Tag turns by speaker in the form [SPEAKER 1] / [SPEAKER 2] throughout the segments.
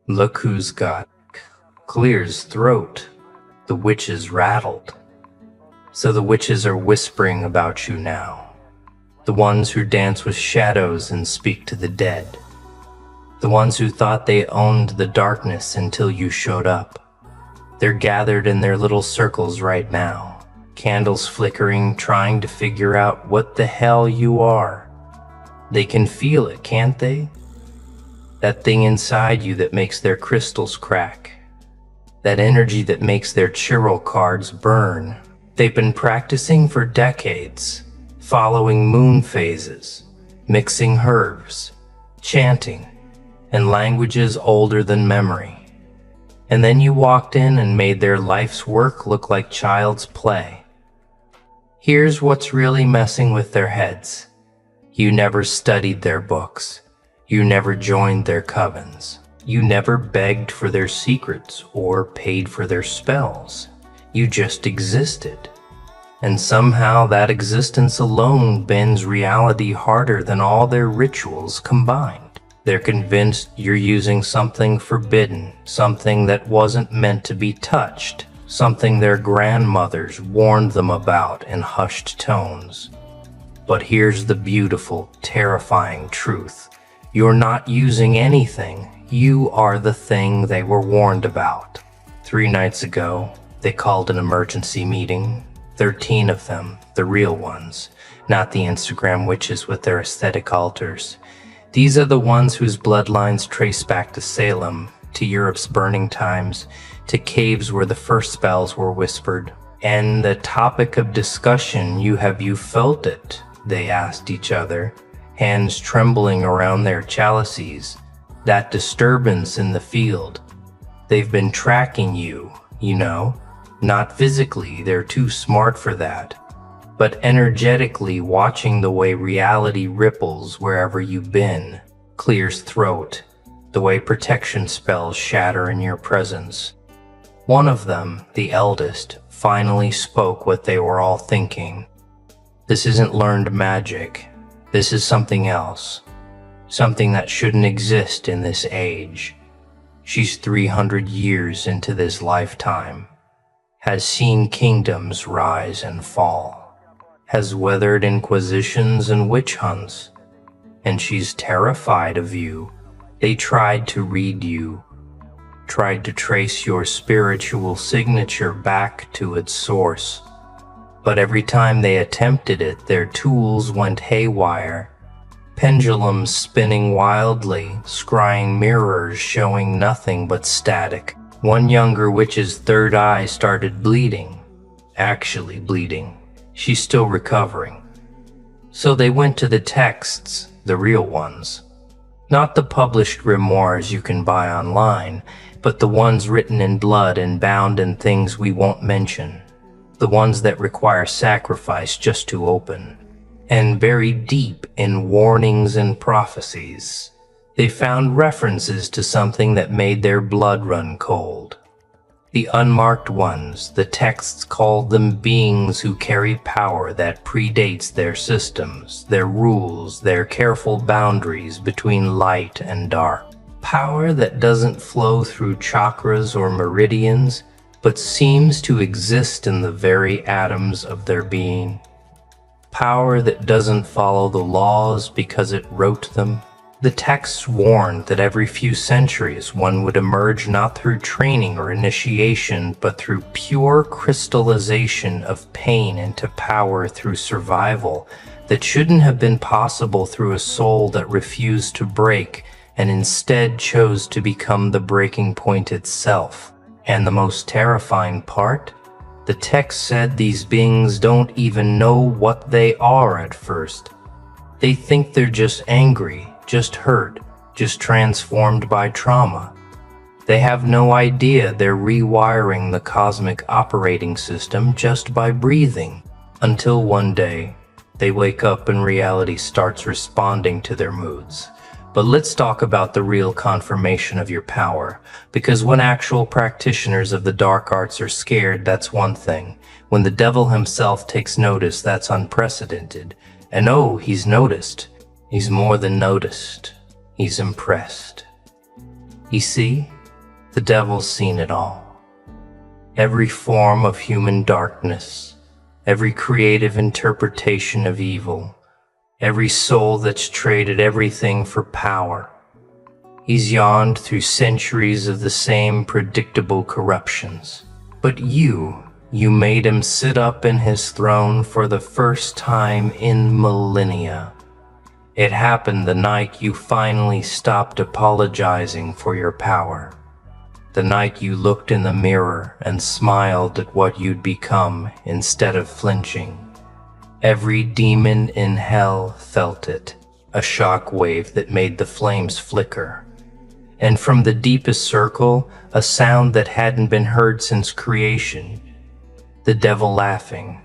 [SPEAKER 1] Look who's got Clear's throat. The witches rattled. So the witches are whispering about you now. The ones who dance with shadows and speak to the dead. The ones who thought they owned the darkness until you showed up. They're gathered in their little circles right now, candles flickering, trying to figure out what the hell you are. They can feel it, can't they? That thing inside you that makes their crystals crack. That energy that makes their tarot cards burn. They've been practicing for decades, following moon phases, mixing herbs, chanting, and languages older than memory. And then you walked in and made their life's work look like child's play. Here's what's really messing with their heads. You never studied their books. You never joined their covens. You never begged for their secrets or paid for their spells. You just existed. And somehow that existence alone bends reality harder than all their rituals combined. They're convinced you're using something forbidden, something that wasn't meant to be touched, something their grandmothers warned them about in hushed tones. But here's the beautiful, terrifying truth. You're not using anything. You are the thing they were warned about. 3 nights ago, they called an emergency meeting. 13 of them, the real ones, not the Instagram witches with their aesthetic altars. These are the ones whose bloodlines trace back to Salem, to Europe's burning times, to caves where the first spells were whispered. And the topic of discussion, have you felt it? They asked each other, hands trembling around their chalices. That disturbance in the field. They've been tracking you, not physically, they're too smart for that, but energetically watching the way reality ripples wherever you've been. Clear's throat, the way protection spells shatter in your presence. One of them, the eldest, finally spoke what they were all thinking. This isn't learned magic. This is something else. Something that shouldn't exist in this age. She's 300 years into this lifetime. Has seen kingdoms rise and fall. Has weathered inquisitions and witch hunts. And she's terrified of you. They tried to read you. Tried to trace your spiritual signature back to its source. But every time they attempted it, their tools went haywire. Pendulums spinning wildly, scrying mirrors showing nothing but static. One younger witch's third eye started bleeding. Actually bleeding. She's still recovering. So they went to the texts, the real ones. Not the published grimoires you can buy online, but the ones written in blood and bound in things we won't mention. The ones that require sacrifice just to open. And buried deep in warnings and prophecies, they found references to something that made their blood run cold. The unmarked ones, the texts called them beings who carry power that predates their systems, their rules, their careful boundaries between light and dark. Power that doesn't flow through chakras or meridians, but seems to exist in the very atoms of their being. Power that doesn't follow the laws because it wrote them. The texts warned that every few centuries one would emerge not through training or initiation, but through pure crystallization of pain into power through survival that shouldn't have been possible through a soul that refused to break and instead chose to become the breaking point itself. And the most terrifying part? The text said these beings don't even know what they are at first. They think they're just angry, just hurt, just transformed by trauma. They have no idea they're rewiring the cosmic operating system just by breathing. Until one day, they wake up and reality starts responding to their moods. But let's talk about the real confirmation of your power, because when actual practitioners of the dark arts are scared, that's one thing. When the devil himself takes notice, that's unprecedented. And oh, he's noticed. He's more than noticed. He's impressed. You see, the devil's seen it all. Every form of human darkness, every creative interpretation of evil, every soul that's traded everything for power. He's yawned through centuries of the same predictable corruptions. But you made him sit up in his throne for the first time in millennia. It happened the night you finally stopped apologizing for your power. The night you looked in the mirror and smiled at what you'd become instead of flinching. Every demon in hell felt it, a shock wave that made the flames flicker. And from the deepest circle, a sound that hadn't been heard since creation, the devil laughing.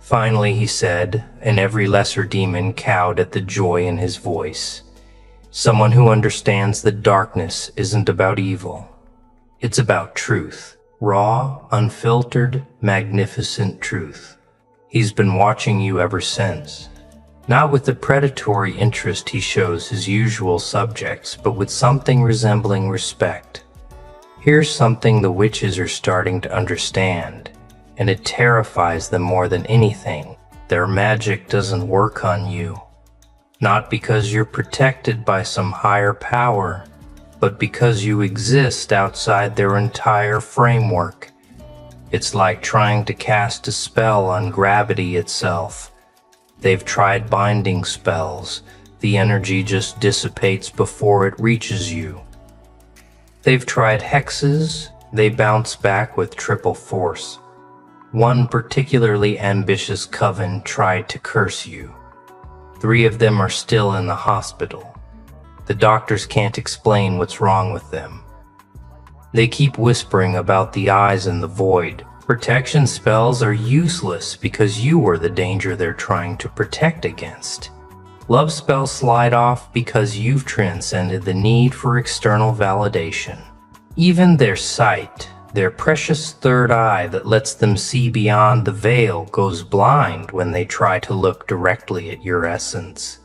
[SPEAKER 1] Finally, he said, and every lesser demon cowed at the joy in his voice, someone who understands that darkness isn't about evil. It's about truth. Raw, unfiltered, magnificent truth. He's been watching you ever since. Not with the predatory interest he shows his usual subjects, but with something resembling respect. Here's something the witches are starting to understand, and it terrifies them more than anything. Their magic doesn't work on you. Not because you're protected by some higher power, but because you exist outside their entire framework. It's like trying to cast a spell on gravity itself. They've tried binding spells. The energy just dissipates before it reaches you. They've tried hexes. They bounce back with triple force. One particularly ambitious coven tried to curse you. 3 of them are still in the hospital. The doctors can't explain what's wrong with them. They keep whispering about the eyes in the void. Protection spells are useless because you are the danger they're trying to protect against. Love spells slide off because you've transcended the need for external validation. Even their sight, their precious third eye that lets them see beyond the veil, goes blind when they try to look directly at your essence.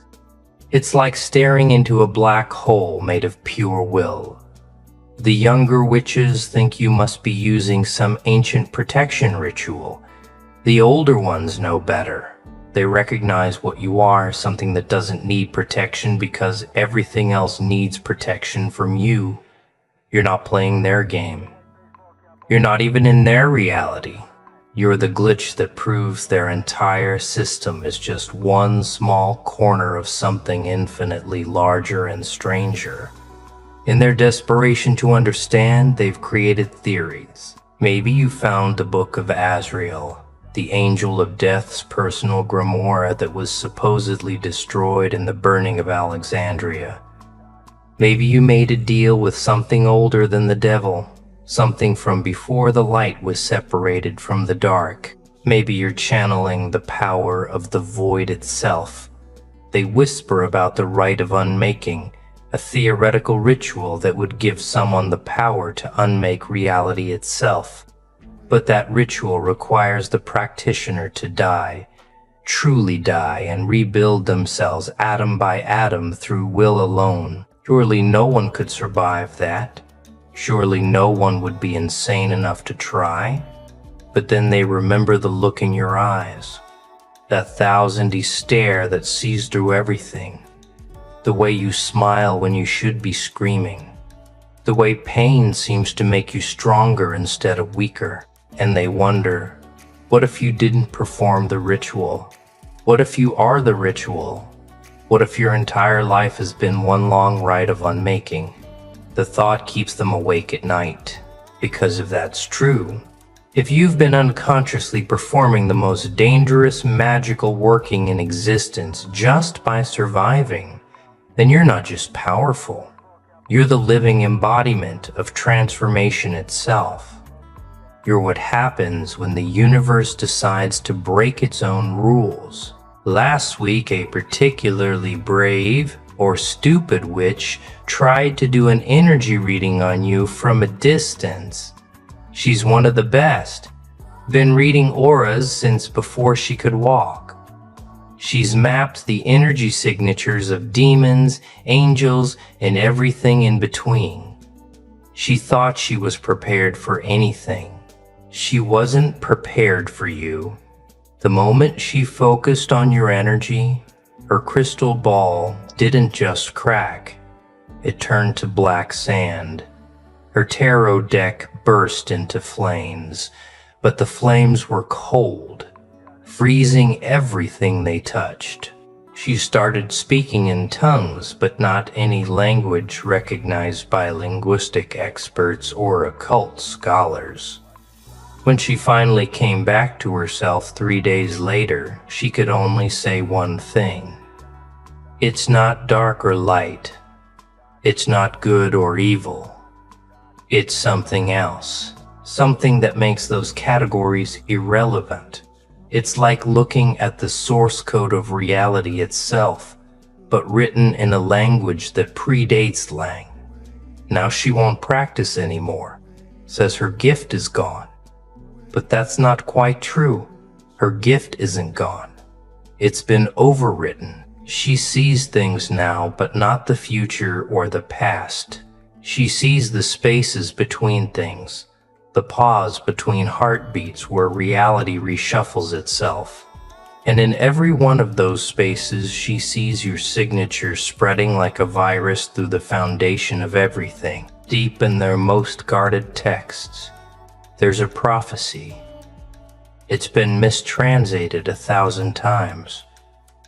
[SPEAKER 1] It's like staring into a black hole made of pure will. The younger witches think you must be using some ancient protection ritual. The older ones know better. They recognize what you are, something that doesn't need protection because everything else needs protection from you. You're not playing their game. You're not even in their reality. You're the glitch that proves their entire system is just one small corner of something infinitely larger and stranger. In their desperation to understand, they've created theories. Maybe you found the Book of Azrael, the Angel of Death's personal grimoire that was supposedly destroyed in the burning of Alexandria. Maybe you made a deal with something older than the devil, something from before the light was separated from the dark. Maybe you're channeling the power of the void itself. They whisper about the rite of unmaking, a theoretical ritual that would give someone the power to unmake reality itself. But that ritual requires the practitioner to die, truly die, and rebuild themselves atom by atom through will alone. Surely no one could survive that. Surely no one would be insane enough to try. But then they remember the look in your eyes, that thousandy stare that sees through everything, the way you smile when you should be screaming, the way pain seems to make you stronger instead of weaker. And they wonder, what if you didn't perform the ritual? What if you are the ritual? What if your entire life has been one long rite of unmaking? The thought keeps them awake at night, because if that's true, if you've been unconsciously performing the most dangerous magical working in existence just by surviving, then you're not just powerful, you're the living embodiment of transformation itself. You're what happens when the universe decides to break its own rules. Last week, a particularly brave or stupid witch tried to do an energy reading on you from a distance. She's one of the best. Been reading auras since before she could walk. She's mapped the energy signatures of demons, angels, and everything in between. She thought she was prepared for anything. She wasn't prepared for you. The moment she focused on your energy, her crystal ball didn't just crack. It turned to black sand. Her tarot deck burst into flames, but the flames were cold, freezing everything they touched. She started speaking in tongues, but not any language recognized by linguistic experts or occult scholars. When she finally came back to herself 3 days later, she could only say one thing. It's not dark or light. It's not good or evil. It's something else. Something that makes those categories irrelevant. It's like looking at the source code of reality itself, but written in a language that predates Lang. Now she won't practice anymore. Says her gift is gone. But that's not quite true. Her gift isn't gone. It's been overwritten. She sees things now, but not the future or the past. She sees the spaces between things, the pause between heartbeats where reality reshuffles itself. And in every one of those spaces, she sees your signature spreading like a virus through the foundation of everything, deep in their most guarded texts. There's a prophecy. It's been mistranslated 1,000 times,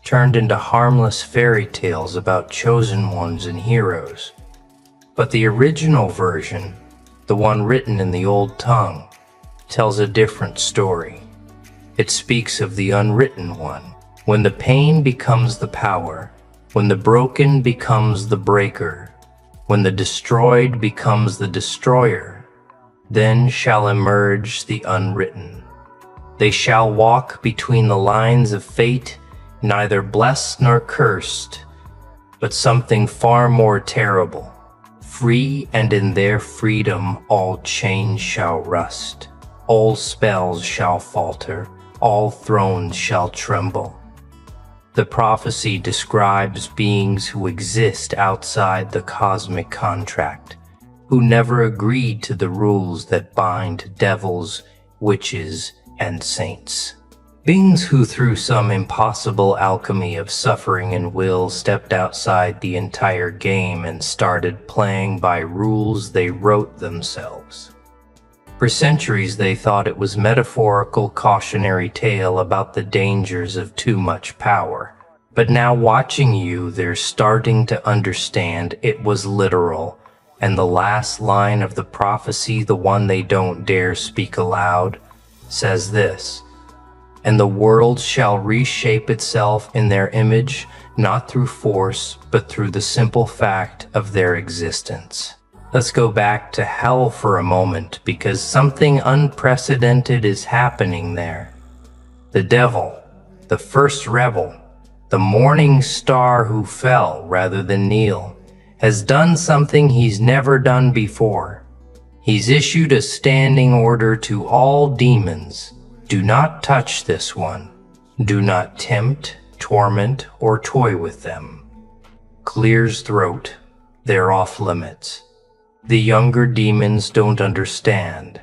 [SPEAKER 1] turned into harmless fairy tales about chosen ones and heroes. But the original version, the one written in the old tongue, tells a different story. It speaks of the unwritten one, when the pain becomes the power, when the broken becomes the breaker, when the destroyed becomes the destroyer. Then shall emerge the unwritten. They shall walk between the lines of fate, neither blessed nor cursed, but something far more terrible. Free, and in their freedom all chains shall rust, all spells shall falter, all thrones shall tremble. The prophecy describes beings who exist outside the cosmic contract, who never agreed to the rules that bind devils, witches, and saints. Beings who through some impossible alchemy of suffering and will stepped outside the entire game and started playing by rules they wrote themselves. For centuries they thought it was metaphorical cautionary tale about the dangers of too much power. But now watching you, they're starting to understand it was literal. And the last line of the prophecy, the one they don't dare speak aloud, says this: "And the world shall reshape itself in their image, not through force, but through the simple fact of their existence." Let's go back to hell for a moment, because something unprecedented is happening there. The devil, the first rebel, the morning star who fell rather than kneel, has done something he's never done before. He's issued a standing order to all demons. Do not touch this one. Do not tempt, torment, or toy with them. Clears throat. They're off limits. The younger demons don't understand.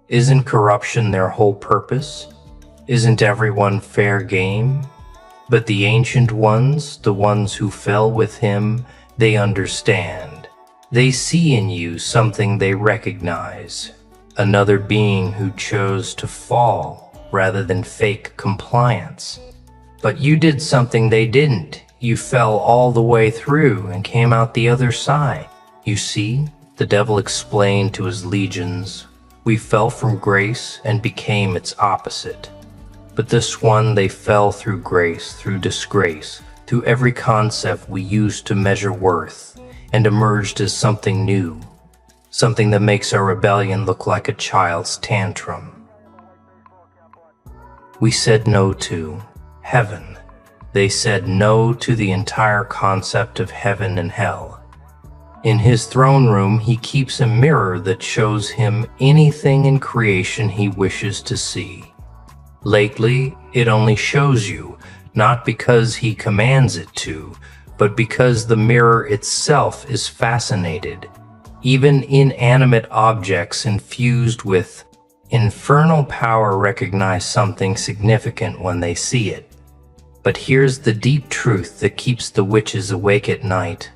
[SPEAKER 1] Isn't corruption their whole purpose? Isn't everyone fair game? But the ancient ones, the ones who fell with him, they understand. They see in you something they recognize. Another being who chose to fall rather than fake compliance. But you did something they didn't. You fell all the way through and came out the other side. You see, the devil explained to his legions, we fell from grace and became its opposite. But this one, they fell through grace, through disgrace, through every concept we used to measure worth, and emerged as something new, something that makes our rebellion look like a child's tantrum. We said no to heaven. They said no to the entire concept of heaven and hell. In his throne room, he keeps a mirror that shows him anything in creation he wishes to see. Lately, it only shows you not because he commands it to, but because the mirror itself is fascinated. Even inanimate objects infused with infernal power recognize something significant when they see it. But here's the deep truth that keeps the witches awake at night,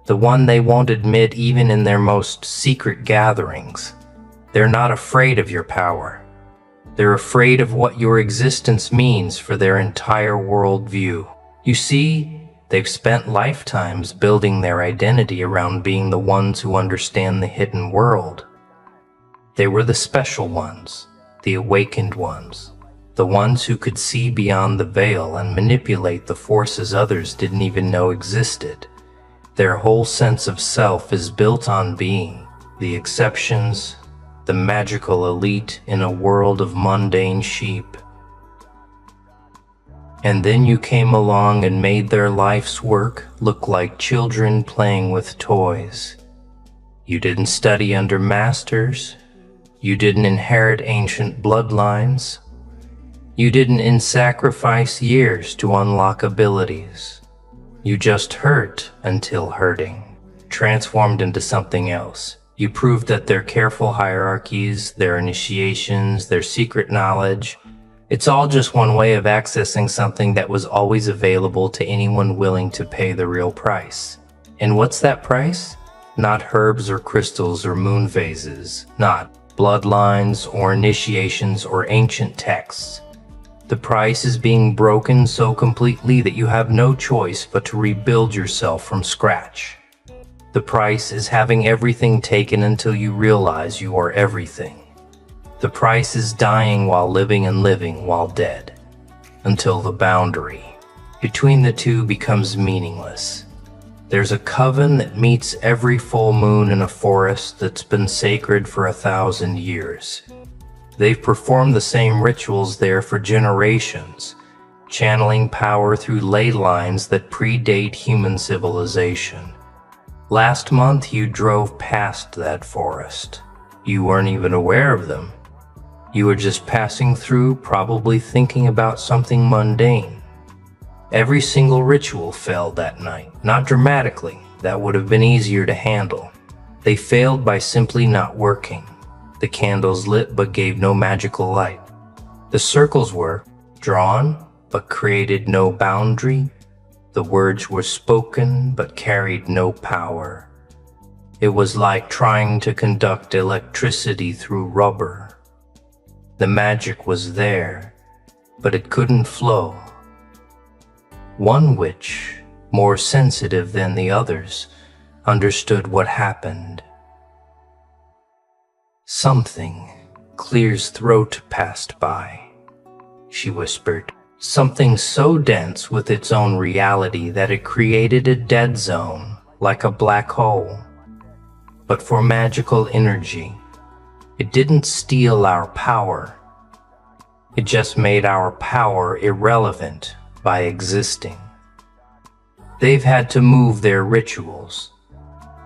[SPEAKER 1] the one they won't admit even in their most secret gatherings. They're not afraid of your power. They're afraid of what your existence means for their entire worldview. You see, they've spent lifetimes building their identity around being the ones who understand the hidden world. They were the special ones, the awakened ones, the ones who could see beyond the veil and manipulate the forces others didn't even know existed. Their whole sense of self is built on being the exceptions, the magical elite in a world of mundane sheep. And then you came along and made their life's work look like children playing with toys. You didn't study under masters. You didn't inherit ancient bloodlines. You didn't sacrifice years to unlock abilities. You just hurt until hurting, transformed into something else. You proved that their careful hierarchies, their initiations, their secret knowledge, it's all just one way of accessing something that was always available to anyone willing to pay the real price. And what's that price? Not herbs or crystals or moon phases, not bloodlines or initiations or ancient texts. The price is being broken so completely that you have no choice but to rebuild yourself from scratch. The price is having everything taken until you realize you are everything. The price is dying while living and living while dead, until the boundary between the two becomes meaningless. There's a coven that meets every full moon in a forest that's been sacred for 1,000 years. They've performed the same rituals there for generations, channeling power through ley lines that predate human civilization. Last month you drove past that forest. You weren't even aware of them. You were just passing through, probably thinking about something mundane. Every single ritual failed that night, not dramatically. That would have been easier to handle. They failed by simply not working. The candles lit but gave no magical light. The circles were drawn but created no boundary. The words were spoken but carried no power. It was like trying to conduct electricity through rubber. The magic was there, but it couldn't flow. One witch, more sensitive than the others, understood what happened. Something, Clear's throat passed by. She whispered, something so dense with its own reality that it created a dead zone, like a black hole. But for magical energy, it didn't steal our power. It just made our power irrelevant by existing. They've had to move their rituals.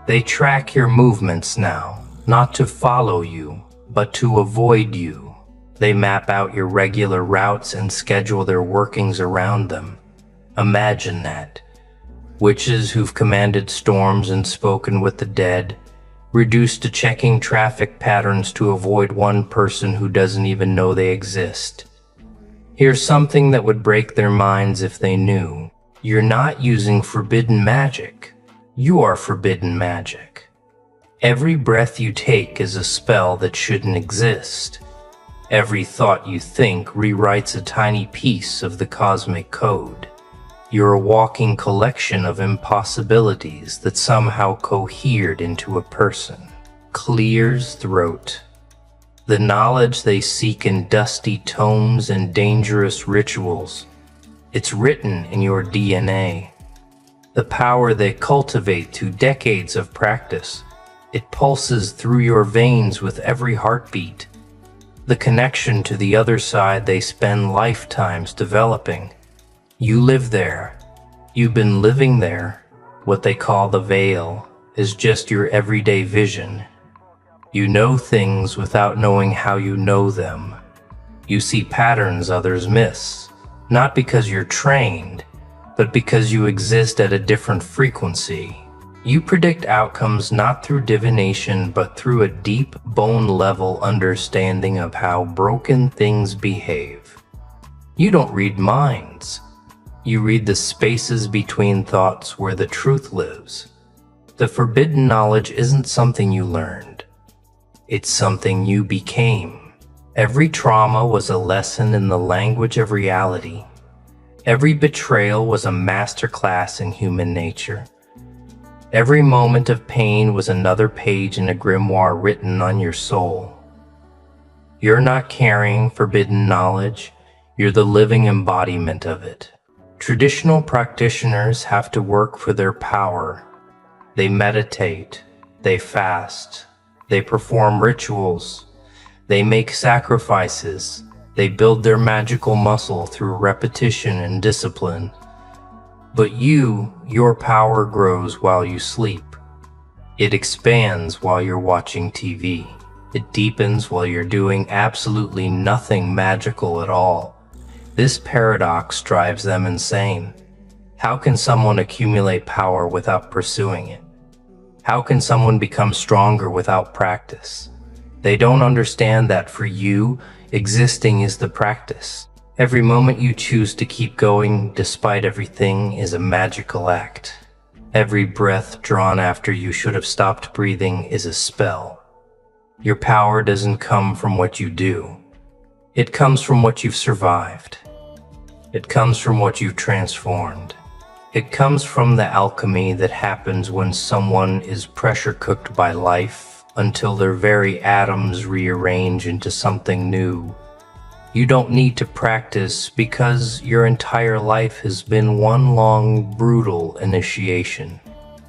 [SPEAKER 1] They track your movements now, not to follow you, but to avoid you. They map out your regular routes and schedule their workings around them. Imagine that. Witches who've commanded storms and spoken with the dead, reduced to checking traffic patterns to avoid one person who doesn't even know they exist. Here's something that would break their minds if they knew. You're not using forbidden magic. You are forbidden magic. Every breath you take is a spell that shouldn't exist. Every thought you think rewrites a tiny piece of the cosmic code. You're a walking collection of impossibilities that somehow cohered into a person. Clear's throat. The knowledge they seek in dusty tomes and dangerous rituals. It's written in your DNA. The power they cultivate through decades of practice. It pulses through your veins with every heartbeat. The connection to the other side they spend lifetimes developing. You live there. You've been living there. What they call the veil is just your everyday vision. You know things without knowing how you know them. You see patterns others miss. not because you're trained, but because you exist at a different frequency. You predict outcomes not through divination, but through a deep bone-level understanding of how broken things behave. You don't read minds. You read the spaces between thoughts where the truth lives. The forbidden knowledge isn't something you learned. It's something you became. Every trauma was a lesson in the language of reality. Every betrayal was a masterclass in human nature. Every moment of pain was another page in a grimoire written on your soul. You're not carrying forbidden knowledge, you're the living embodiment of it. Traditional practitioners have to work for their power. They meditate, they fast, they perform rituals, they make sacrifices, they build their magical muscle through repetition and discipline. But your power grows while you sleep. It expands while you're watching TV. It deepens while you're doing absolutely nothing magical at all. This paradox drives them insane. How can someone accumulate power without pursuing it? How can someone become stronger without practice? They don't understand that for you, existing is the practice. Every moment you choose to keep going despite everything is a magical act. Every breath drawn after you should have stopped breathing is a spell. Your power doesn't come from what you do. It comes from what you've survived. It comes from what you've transformed. It comes from the alchemy that happens when someone is pressure cooked by life until their very atoms rearrange into something new. You don't need to practice because your entire life has been one long, brutal initiation.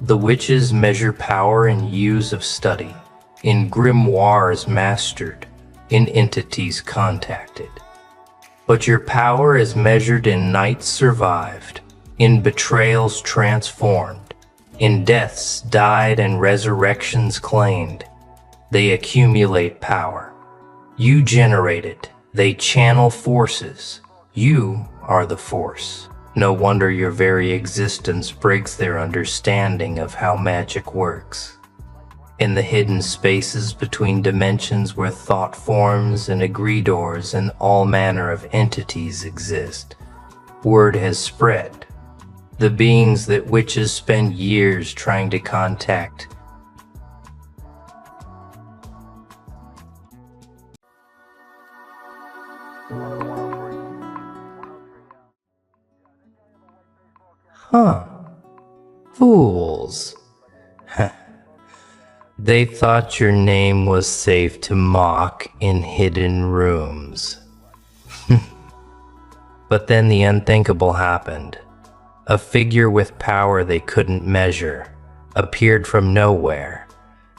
[SPEAKER 1] The witches measure power in years of study, in grimoires mastered, in entities contacted. But your power is measured in nights survived, in betrayals transformed, in deaths died and resurrections claimed. They accumulate power. You generate it. They channel forces. You are the force. No wonder your very existence breaks their understanding of how magic works. In the hidden spaces between dimensions where thought forms and egregores and all manner of entities exist, word has spread. The beings that witches spend years trying to contact Fools. They thought your name was safe to mock in hidden rooms. But then the unthinkable happened. A figure with power they couldn't measure appeared from nowhere,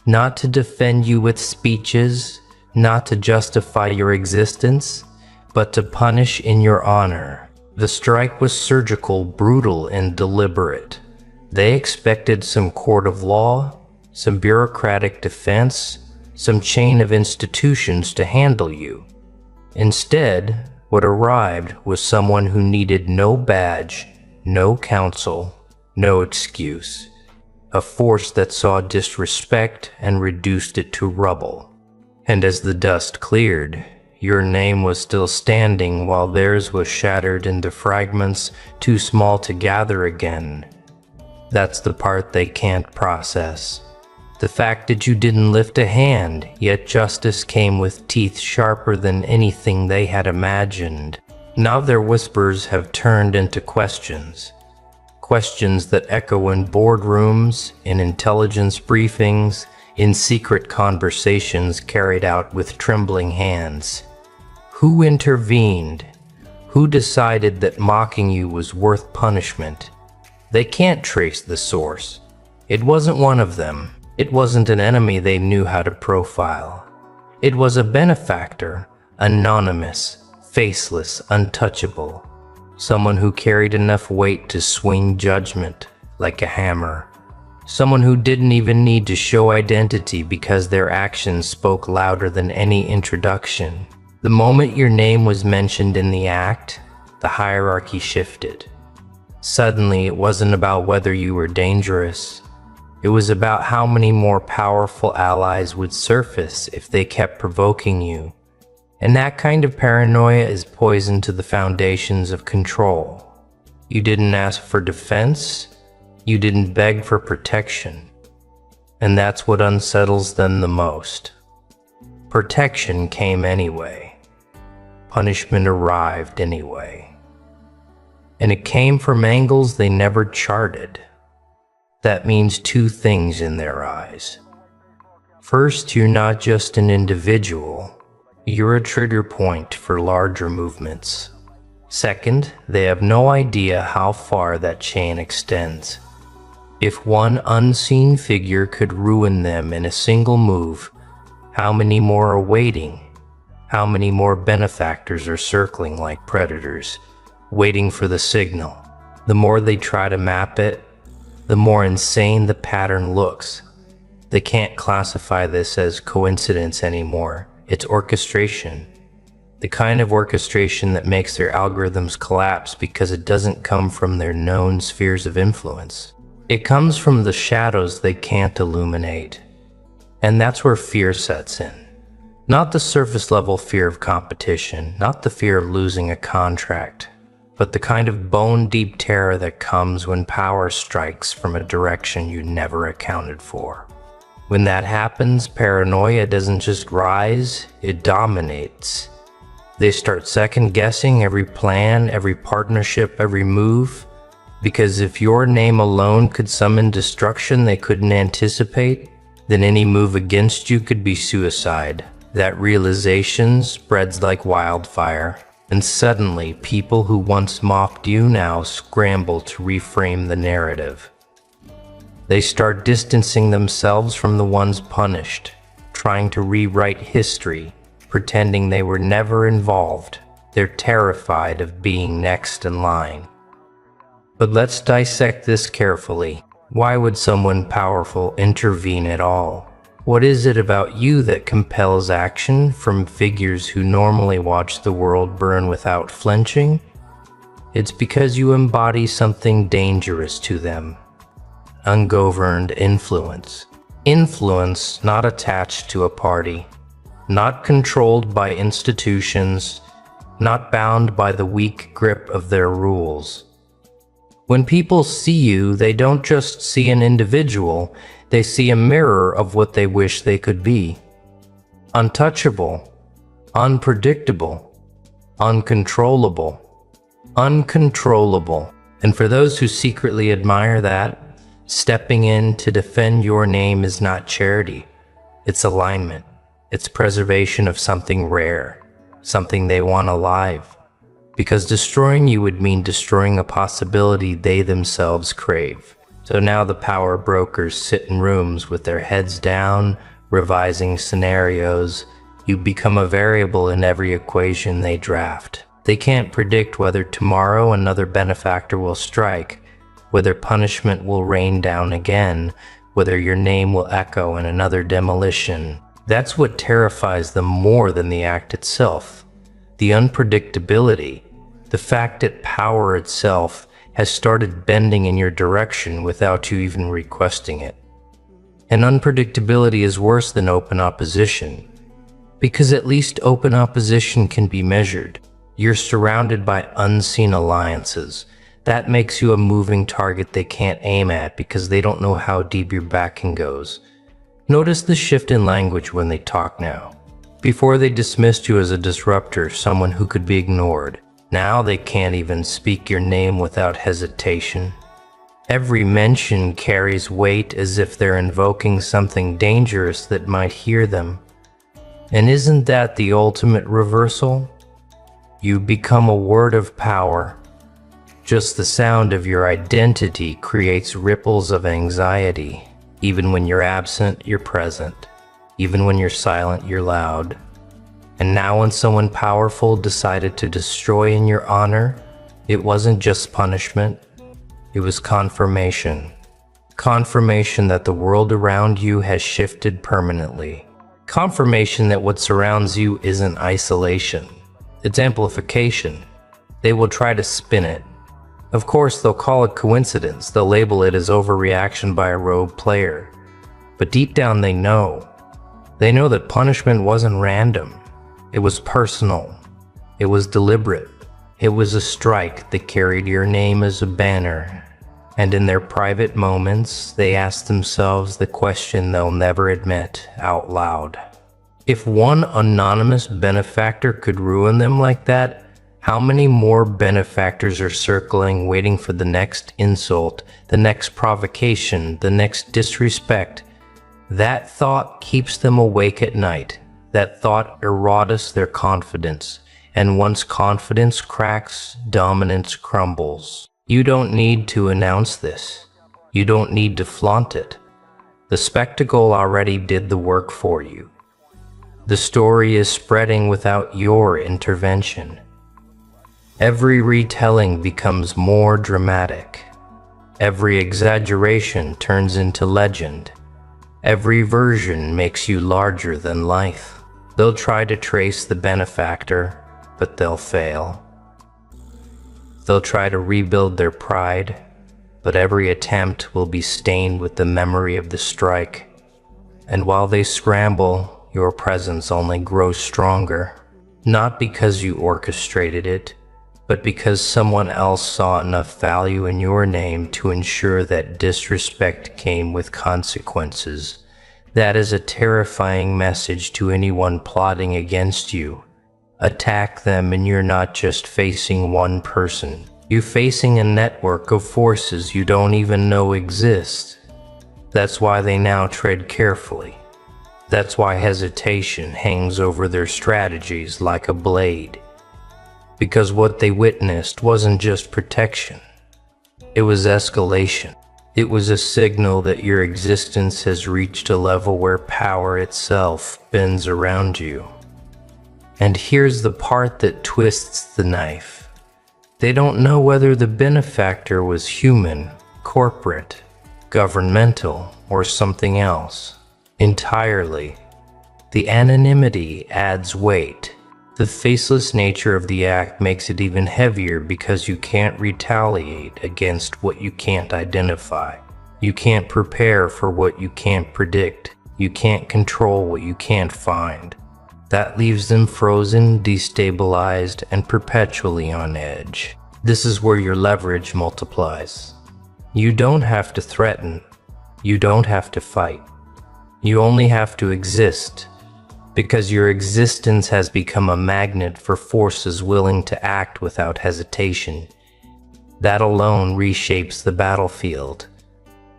[SPEAKER 1] not to defend you with speeches, not to justify your existence, but to punish in your honor. The strike was surgical, brutal, and deliberate. They expected some court of law, some bureaucratic defense, some chain of institutions to handle you. Instead, what arrived was someone who needed no badge, no counsel, no excuse. A force that saw disrespect and reduced it to rubble. And as the dust cleared, your name was still standing while theirs was shattered into fragments too small to gather again. That's the part they can't process. The fact that you didn't lift a hand, yet justice came with teeth sharper than anything they had imagined. Now their whispers have turned into questions. Questions that echo in boardrooms, in intelligence briefings, in secret conversations carried out with trembling hands. Who intervened? Who decided that mocking you was worth punishment? They can't trace the source. It wasn't one of them. It wasn't an enemy they knew how to profile. It was a benefactor, anonymous, faceless, untouchable. Someone who carried enough weight to swing judgment like a hammer. Someone who didn't even need to show identity because their actions spoke louder than any introduction. The moment your name was mentioned in the act, the hierarchy shifted. Suddenly, it wasn't about whether you were dangerous. It was about how many more powerful allies would surface if they kept provoking you. And that kind of paranoia is poison to the foundations of control. You didn't ask for defense. You didn't beg for protection. And that's what unsettles them the most. Protection came anyway. Punishment arrived anyway. And it came from angles they never charted. That means two things in their eyes. First, you're not just an individual. You're a trigger point for larger movements. Second, they have no idea how far that chain extends. If one unseen figure could ruin them in a single move, how many more are waiting? How many more benefactors are circling like predators, waiting for the signal? The more they try to map it, the more insane the pattern looks. They can't classify this as coincidence anymore. It's orchestration. The kind of orchestration that makes their algorithms collapse because it doesn't come from their known spheres of influence. It comes from the shadows they can't illuminate. And that's where fear sets in. Not the surface level fear of competition, not the fear of losing a contract, but the kind of bone-deep terror that comes when power strikes from a direction you never accounted for. When that happens, paranoia doesn't just rise, it dominates. They start second-guessing every plan, every partnership, every move, because if your name alone could summon destruction they couldn't anticipate, then any move against you could be suicide. That realization spreads like wildfire, and suddenly people who once mocked you now scramble to reframe the narrative. They start distancing themselves from the ones punished, trying to rewrite history, pretending they were never involved. They're terrified of being next in line. But let's dissect this carefully. Why would someone powerful intervene at all? What is it about you that compels action from figures who normally watch the world burn without flinching? It's because you embody something dangerous to them. Ungoverned influence. Influence not attached to a party, not controlled by institutions, not bound by the weak grip of their rules. When people see you, they don't just see an individual, they see a mirror of what they wish they could be. Untouchable, unpredictable, uncontrollable, uncontrollable. And for those who secretly admire that, stepping in to defend your name is not charity. It's alignment. It's preservation of something rare, something they want alive. Because destroying you would mean destroying a possibility they themselves crave. So now the power brokers sit in rooms with their heads down, revising scenarios. You become a variable in every equation they draft. They can't predict whether tomorrow another benefactor will strike, whether punishment will rain down again, whether your name will echo in another demolition. That's what terrifies them more than the act itself. The unpredictability, the fact that power itself has started bending in your direction without you even requesting it. And unpredictability is worse than open opposition, because at least open opposition can be measured. You're surrounded by unseen alliances. That makes you a moving target they can't aim at because they don't know how deep your backing goes. Notice the shift in language when they talk now. Before they dismissed you as a disruptor, someone who could be ignored. Now they can't even speak your name without hesitation. Every mention carries weight as if they're invoking something dangerous that might hear them. And isn't that the ultimate reversal? You become a word of power. Just the sound of your identity creates ripples of anxiety. Even when you're absent, you're present. Even when you're silent, you're loud. And now when someone powerful decided to destroy in your honor, it wasn't just punishment, it was confirmation. Confirmation that the world around you has shifted permanently. Confirmation that what surrounds you isn't isolation, it's amplification. They will try to spin it. Of course, they'll call it coincidence. They'll label it as overreaction by a rogue player. But deep down they know. They know that punishment wasn't random. It was personal. It was deliberate. It was a strike that carried your name as a banner. And in their private moments, they ask themselves the question they'll never admit out loud. If one anonymous benefactor could ruin them like that, how many more benefactors are circling, waiting for the next insult, the next provocation, the next disrespect? That thought keeps them awake at night. That thought erodes their confidence. And once confidence cracks, dominance crumbles. You don't need to announce this. You don't need to flaunt it. The spectacle already did the work for you. The story is spreading without your intervention. Every retelling becomes more dramatic. Every exaggeration turns into legend. Every version makes you larger than life. They'll try to trace the benefactor, but they'll fail. They'll try to rebuild their pride, but every attempt will be stained with the memory of the strike. And while they scramble, your presence only grows stronger, not because you orchestrated it, but because someone else saw enough value in your name to ensure that disrespect came with consequences. That is a terrifying message to anyone plotting against you. Attack them and you're not just facing one person. You're facing a network of forces you don't even know exist. That's why they now tread carefully. That's why hesitation hangs over their strategies like a blade. Because what they witnessed wasn't just protection. It was escalation. It was a signal that your existence has reached a level where power itself bends around you. And here's the part that twists the knife. They don't know whether the benefactor was human, corporate, governmental, or something else. Entirely. The anonymity adds weight. The faceless nature of the act makes it even heavier because you can't retaliate against what you can't identify. You can't prepare for what you can't predict. You can't control what you can't find. That leaves them frozen, destabilized, and perpetually on edge. This is where your leverage multiplies. You don't have to threaten. You don't have to fight. You only have to exist. Because your existence has become a magnet for forces willing to act without hesitation. That alone reshapes the battlefield.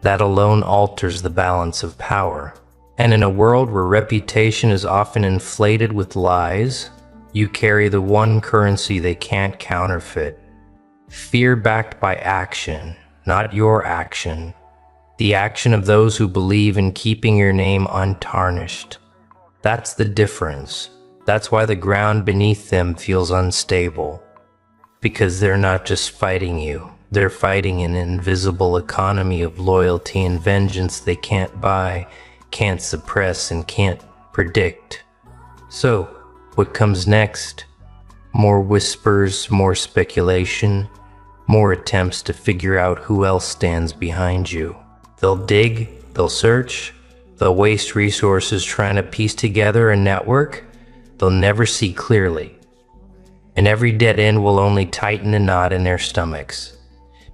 [SPEAKER 1] That alone alters the balance of power. And in a world where reputation is often inflated with lies, you carry the one currency they can't counterfeit. Fear backed by action, not your action. The action of those who believe in keeping your name untarnished. That's the difference. That's why the ground beneath them feels unstable. Because they're not just fighting you. They're fighting an invisible economy of loyalty and vengeance they can't buy, can't suppress, and can't predict. So, what comes next? More whispers, more speculation, more attempts to figure out who else stands behind you. They'll dig, they'll search, they'll waste resources trying to piece together a network they'll never see clearly. And every dead end will only tighten the knot in their stomachs.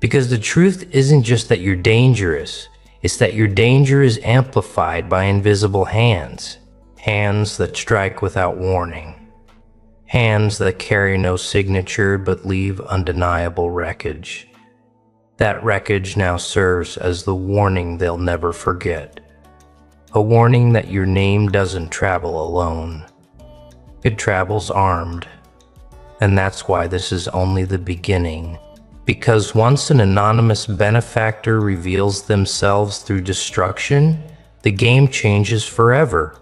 [SPEAKER 1] Because the truth isn't just that you're dangerous, it's that your danger is amplified by invisible hands. Hands that strike without warning. Hands that carry no signature but leave undeniable wreckage. That wreckage now serves as the warning they'll never forget. A warning that your name doesn't travel alone. It travels armed. And that's why this is only the beginning. Because once an anonymous benefactor reveals themselves through destruction, the game changes forever.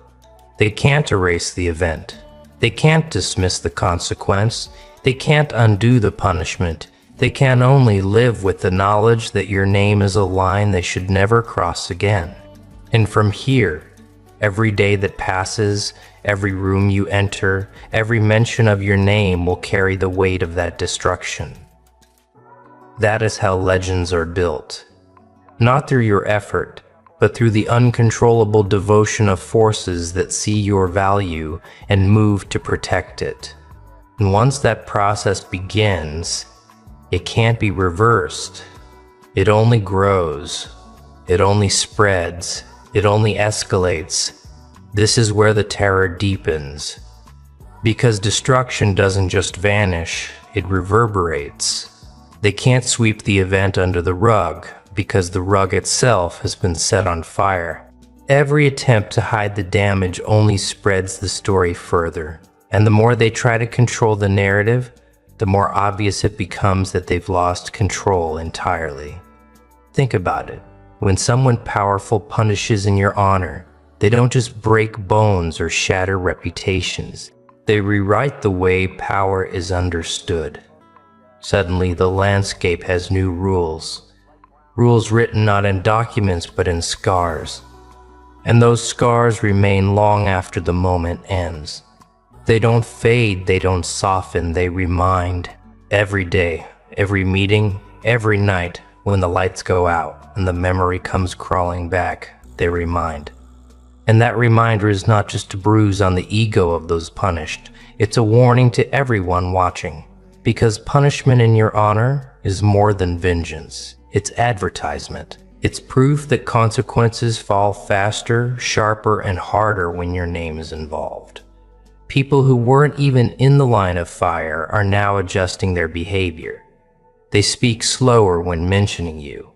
[SPEAKER 1] They can't erase the event. They can't dismiss the consequence. They can't undo the punishment. They can only live with the knowledge that your name is a line they should never cross again. And from here, Every day that passes, every room you enter, every mention of your name will carry the weight of that destruction. That is how legends are built. Not through your effort, but through the uncontrollable devotion of forces that see your value and move to protect it. And once that process begins, it can't be reversed. It only grows. It only spreads. It only escalates. This is where the terror deepens. Because destruction doesn't just vanish, it reverberates. They can't sweep the event under the rug, because the rug itself has been set on fire. Every attempt to hide the damage only spreads the story further. And the more they try to control the narrative, the more obvious it becomes that they've lost control entirely. Think about it. When someone powerful punishes in your honor, they don't just break bones or shatter reputations. They rewrite the way power is understood. Suddenly, the landscape has new rules. Rules written not in documents but in scars. And those scars remain long after the moment ends. They don't fade, they don't soften, they remind. Every day, every meeting, every night, when the lights go out and the memory comes crawling back, they remind. And that reminder is not just a bruise on the ego of those punished. It's a warning to everyone watching. Because punishment in your honor is more than vengeance. It's advertisement. It's proof that consequences fall faster, sharper, and harder when your name is involved. People who weren't even in the line of fire are now adjusting their behavior. They speak slower when mentioning you.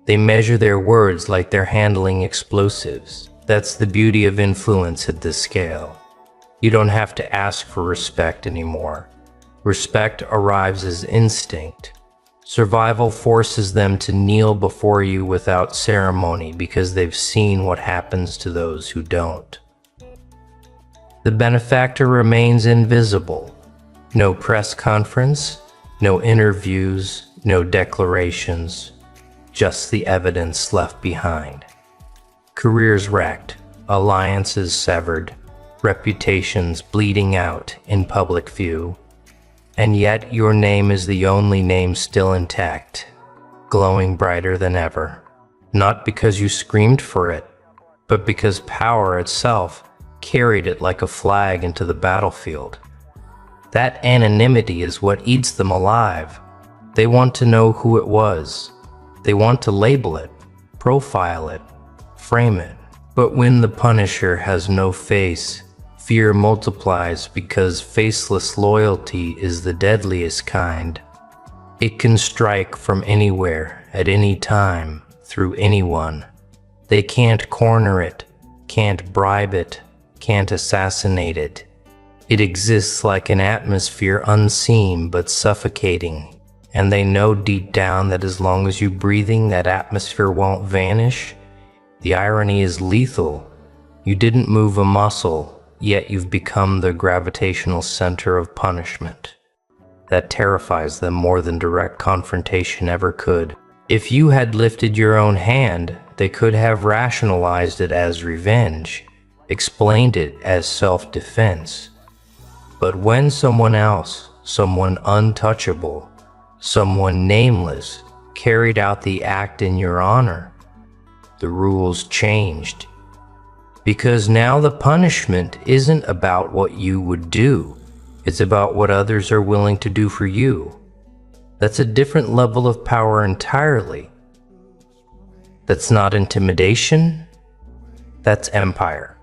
[SPEAKER 1] They measure their words like they're handling explosives. That's the beauty of influence at this scale. You don't have to ask for respect anymore. Respect arrives as instinct. Survival forces them to kneel before you without ceremony because they've seen what happens to those who don't. The benefactor remains invisible. No press conference, no interviews, no declarations, just the evidence left behind. Careers wrecked, alliances severed, reputations bleeding out in public view. And yet your name is the only name still intact, glowing brighter than ever. Not because you screamed for it, but because power itself carried it like a flag into the battlefield. That anonymity is what eats them alive. They want to know who it was. They want to label it, profile it, frame it. But when the Punisher has no face, fear multiplies because faceless loyalty is the deadliest kind. It can strike from anywhere, at any time, through anyone. They can't corner it, can't bribe it, can't assassinate it. It exists like an atmosphere unseen but suffocating. And they know deep down that as long as you're breathing, that atmosphere won't vanish. The irony is lethal. You didn't move a muscle, yet you've become the gravitational center of punishment. That terrifies them more than direct confrontation ever could. If you had lifted your own hand, they could have rationalized it as revenge, explained it as self-defense. But when someone else, someone untouchable, someone nameless, carried out the act in your honor, the rules changed. Because now the punishment isn't about what you would do. It's about what others are willing to do for you. That's a different level of power entirely. That's not intimidation. That's empire.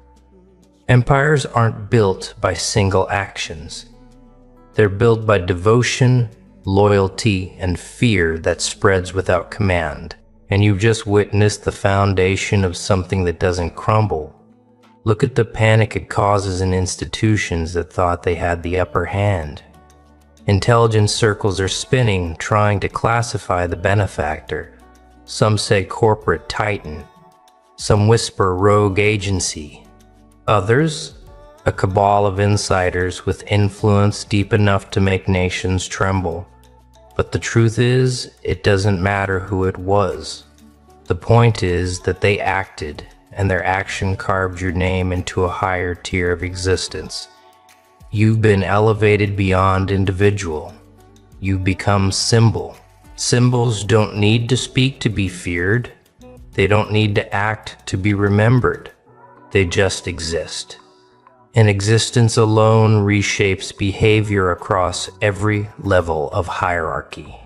[SPEAKER 1] Empires aren't built by single actions. They're built by devotion, loyalty, and fear that spreads without command. And you've just witnessed the foundation of something that doesn't crumble. Look at the panic it causes in institutions that thought they had the upper hand. Intelligence circles are spinning, trying to classify the benefactor. Some say corporate titan. Some whisper rogue agency. Others, a cabal of insiders with influence deep enough to make nations tremble. But the truth is, it doesn't matter who it was. The point is that they acted, and their action carved your name into a higher tier of existence. You've been elevated beyond individual. You've become symbol. Symbols don't need to speak to be feared. They don't need to act to be remembered. They just exist. And existence alone reshapes behavior across every level of hierarchy.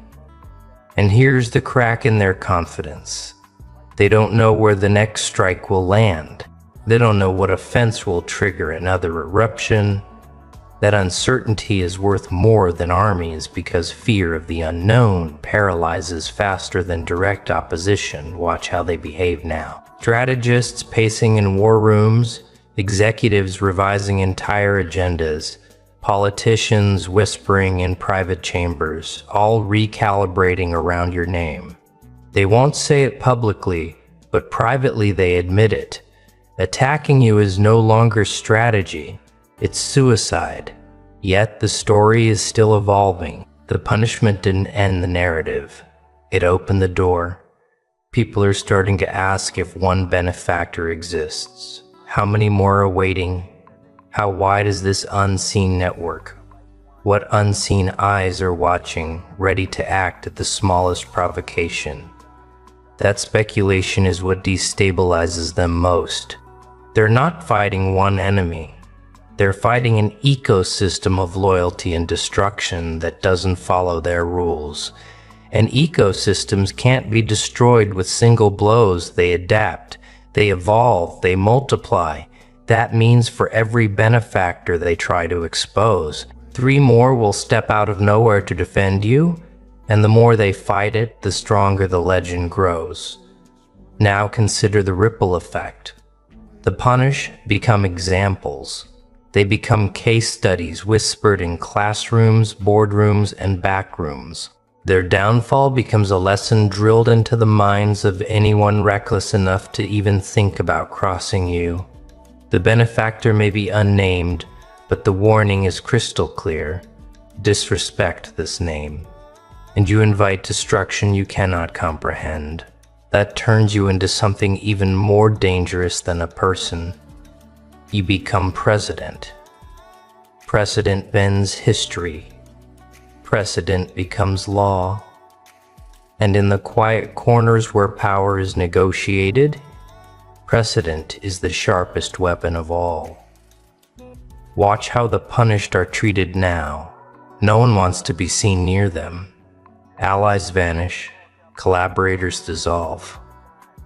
[SPEAKER 1] And here's the crack in their confidence. They don't know where the next strike will land. They don't know what offense will trigger another eruption. That uncertainty is worth more than armies because fear of the unknown paralyzes faster than direct opposition. Watch how they behave now. Strategists pacing in war rooms, executives revising entire agendas, politicians whispering in private chambers, all recalibrating around your name. They won't say it publicly, but privately they admit it. Attacking you is no longer strategy, it's suicide. Yet the story is still evolving. The punishment didn't end the narrative. It opened the door. People are starting to ask if one benefactor exists. How many more are waiting? How wide is this unseen network? What unseen eyes are watching, ready to act at the smallest provocation? That speculation is what destabilizes them most. They're not fighting one enemy. They're fighting an ecosystem of loyalty and destruction that doesn't follow their rules. And ecosystems can't be destroyed with single blows. They adapt, they evolve, they multiply. That means for every benefactor they try to expose, 3 more will step out of nowhere to defend you, and the more they fight it, the stronger the legend grows. Now consider the ripple effect. The punished become examples. They become case studies whispered in classrooms, boardrooms, and backrooms. Their downfall becomes a lesson drilled into the minds of anyone reckless enough to even think about crossing you. The benefactor may be unnamed, but the warning is crystal clear. Disrespect this name, and you invite destruction you cannot comprehend. That turns you into something even more dangerous than a person. You become precedent. Precedent bends history. Precedent becomes law. And in the quiet corners where power is negotiated, precedent is the sharpest weapon of all. Watch how the punished are treated now. No one wants to be seen near them. Allies vanish, collaborators dissolve,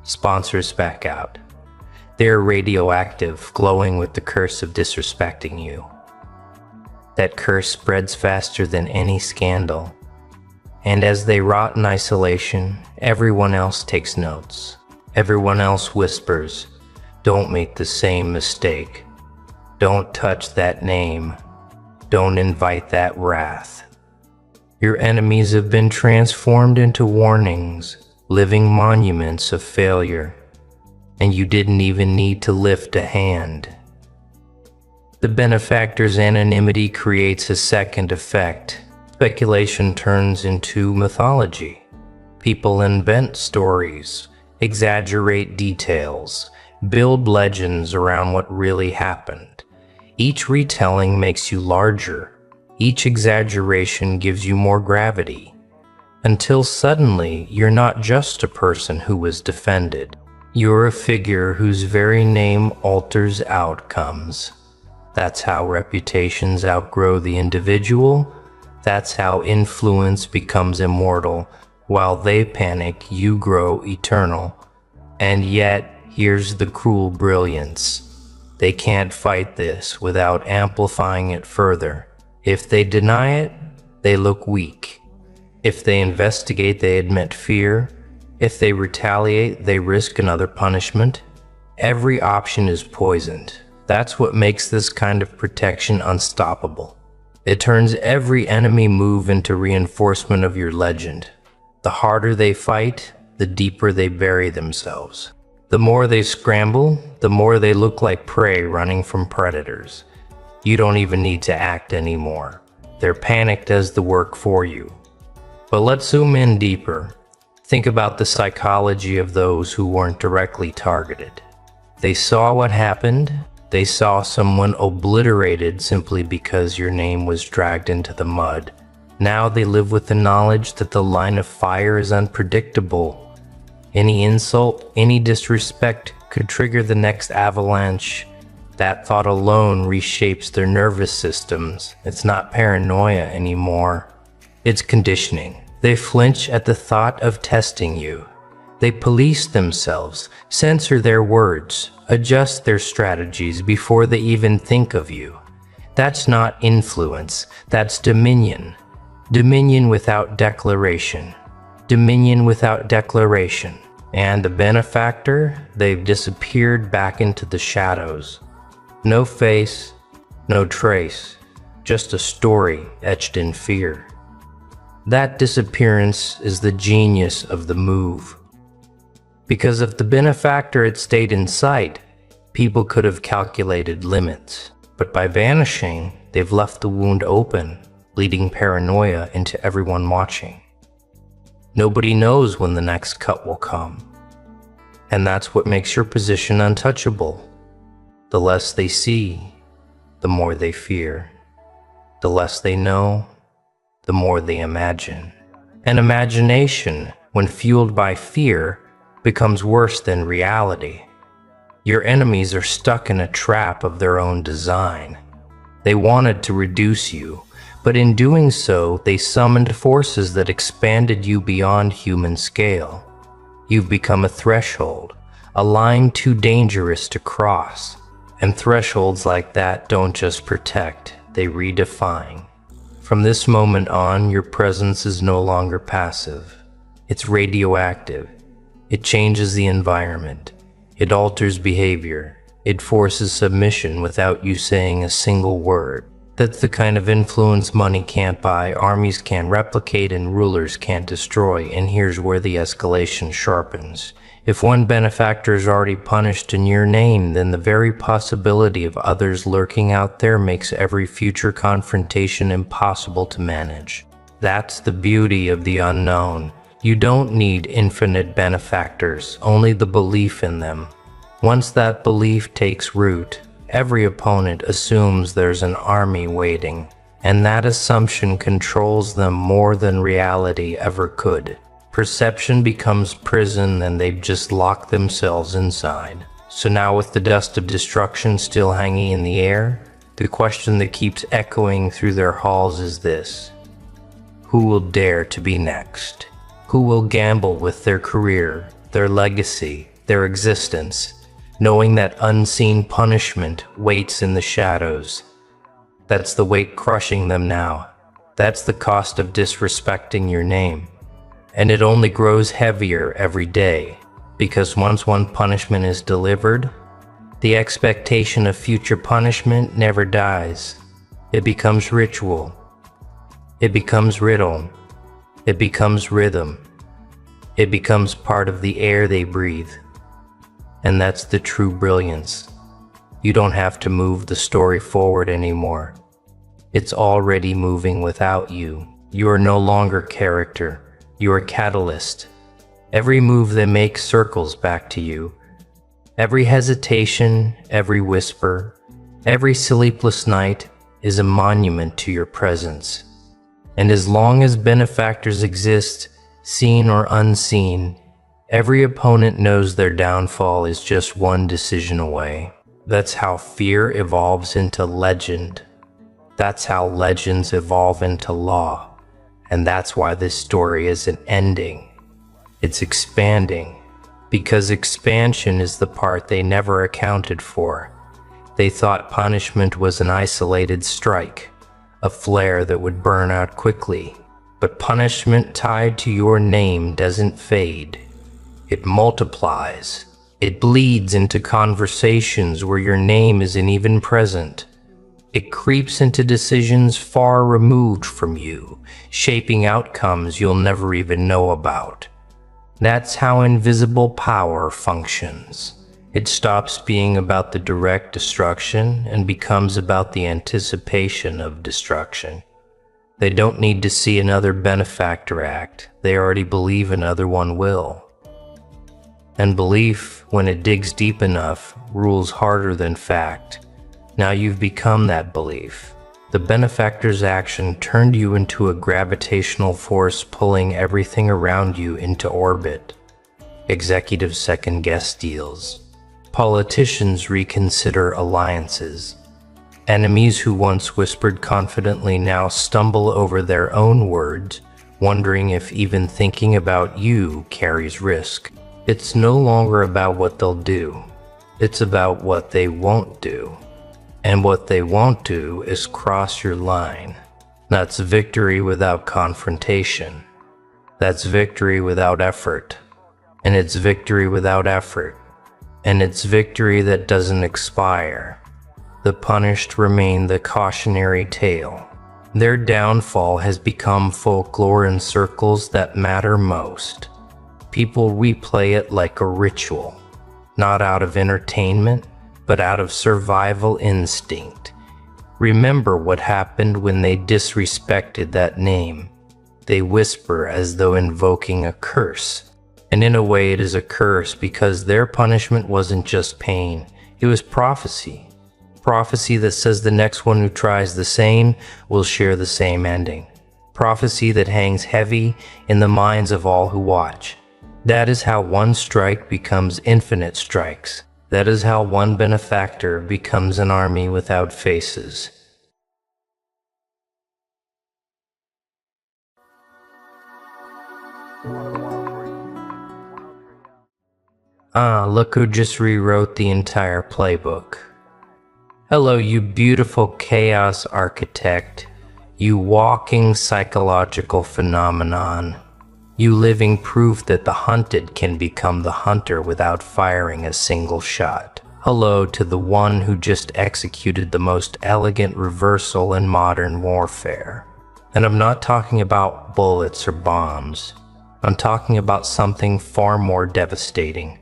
[SPEAKER 1] sponsors back out. They're radioactive, glowing with the curse of disrespecting you. That curse spreads faster than any scandal. And as they rot in isolation, everyone else takes notes. Everyone else whispers, "Don't make the same mistake. Don't touch that name. Don't invite that wrath." Your enemies have been transformed into warnings, living monuments of failure, and you didn't even need to lift a hand. The benefactor's anonymity creates a second effect. Speculation turns into mythology. People invent stories, exaggerate details, build legends around what really happened. Each retelling makes you larger. Each exaggeration gives you more gravity. Until suddenly, you're not just a person who was defended. You're a figure whose very name alters outcomes. That's how reputations outgrow the individual. That's how influence becomes immortal. While they panic, you grow eternal. And yet, here's the cruel brilliance. They can't fight this without amplifying it further. If they deny it, they look weak. If they investigate, they admit fear. If they retaliate, they risk another punishment. Every option is poisoned. That's what makes this kind of protection unstoppable. It turns every enemy move into reinforcement of your legend. The harder they fight, the deeper they bury themselves. The more they scramble, the more they look like prey running from predators. You don't even need to act anymore. Their panic does the work for you. But let's zoom in deeper. Think about the psychology of those who weren't directly targeted. They saw what happened. They saw someone obliterated simply because your name was dragged into the mud. Now they live with the knowledge that the line of fire is unpredictable. Any insult, any disrespect could trigger the next avalanche. That thought alone reshapes their nervous systems. It's not paranoia anymore. It's conditioning. They flinch at the thought of testing you. They police themselves, censor their words, adjust their strategies before they even think of you. That's not influence, that's dominion. Dominion without declaration. Dominion without declaration. And the benefactor, they've disappeared back into the shadows. No face, no trace, just a story etched in fear. That disappearance is the genius of the move. Because if the benefactor had stayed in sight, people could have calculated limits. But by vanishing, they've left the wound open, bleeding paranoia into everyone watching. Nobody knows when the next cut will come. And that's what makes your position untouchable. The less they see, the more they fear. The less they know, the more they imagine. And imagination, when fueled by fear, becomes worse than reality. Your enemies are stuck in a trap of their own design. They wanted to reduce you, but in doing so, they summoned forces that expanded you beyond human scale. You've become a threshold, a line too dangerous to cross. And thresholds like that don't just protect, they redefine. From this moment on, your presence is no longer passive. It's radioactive. It changes the environment. It alters behavior. It forces submission without you saying a single word. That's the kind of influence money can't buy, armies can't replicate, and rulers can't destroy. And here's where the escalation sharpens. If one benefactor is already punished in your name, then the very possibility of others lurking out there makes every future confrontation impossible to manage. That's the beauty of the unknown. You don't need infinite benefactors, only the belief in them. Once that belief takes root, every opponent assumes there's an army waiting, and that assumption controls them more than reality ever could. Perception becomes prison, and they've just locked themselves inside. So now, with the dust of destruction still hanging in the air, the question that keeps echoing through their halls is this: who will dare to be next? Who will gamble with their career, their legacy, their existence, knowing that unseen punishment waits in the shadows? That's the weight crushing them now. That's the cost of disrespecting your name. And it only grows heavier every day, because once one punishment is delivered, the expectation of future punishment never dies. It becomes ritual. It becomes riddle. It becomes rhythm. It becomes part of the air they breathe. And that's the true brilliance. You don't have to move the story forward anymore. It's already moving without you. You are no longer character. You are catalyst. Every move they make circles back to you. Every hesitation, every whisper, every sleepless night is a monument to your presence. And as long as benefactors exist, seen or unseen, every opponent knows their downfall is just one decision away. That's how fear evolves into legend. That's how legends evolve into law. And that's why this story isn't ending. It's expanding. Because expansion is the part they never accounted for. They thought punishment was an isolated strike, a flare that would burn out quickly. But punishment tied to your name doesn't fade. It multiplies. It bleeds into conversations where your name isn't even present. It creeps into decisions far removed from you, shaping outcomes you'll never even know about. That's how invisible power functions. It stops being about the direct destruction and becomes about the anticipation of destruction. They don't need to see another benefactor act. They already believe another one will. And belief, when it digs deep enough, rules harder than fact. Now you've become that belief. The benefactor's action turned you into a gravitational force pulling everything around you into orbit. Executives second-guess deals. Politicians reconsider alliances. Enemies who once whispered confidently now stumble over their own words, wondering if even thinking about you carries risk. It's no longer about what they'll do. It's about what they won't do. And what they won't do is cross your line. That's victory without confrontation. That's victory without effort. And it's victory without effort. And it's victory that doesn't expire. The punished remain the cautionary tale. Their downfall has become folklore in circles that matter most. People replay it like a ritual, not out of entertainment, but out of survival instinct. Remember what happened when they disrespected that name. They whisper as though invoking a curse. And in a way it is a curse because their punishment wasn't just pain, it was prophecy. Prophecy that says the next one who tries the same will share the same ending. Prophecy that hangs heavy in the minds of all who watch. That is how one strike becomes infinite strikes. That is how one benefactor becomes an army without faces. Look who just rewrote the entire playbook. Hello, you beautiful chaos architect, you walking psychological phenomenon, you living proof that the hunted can become the hunter without firing a single shot. Hello to the one who just executed the most elegant reversal in modern warfare. And I'm not talking about bullets or bombs. I'm talking about something far more devastating.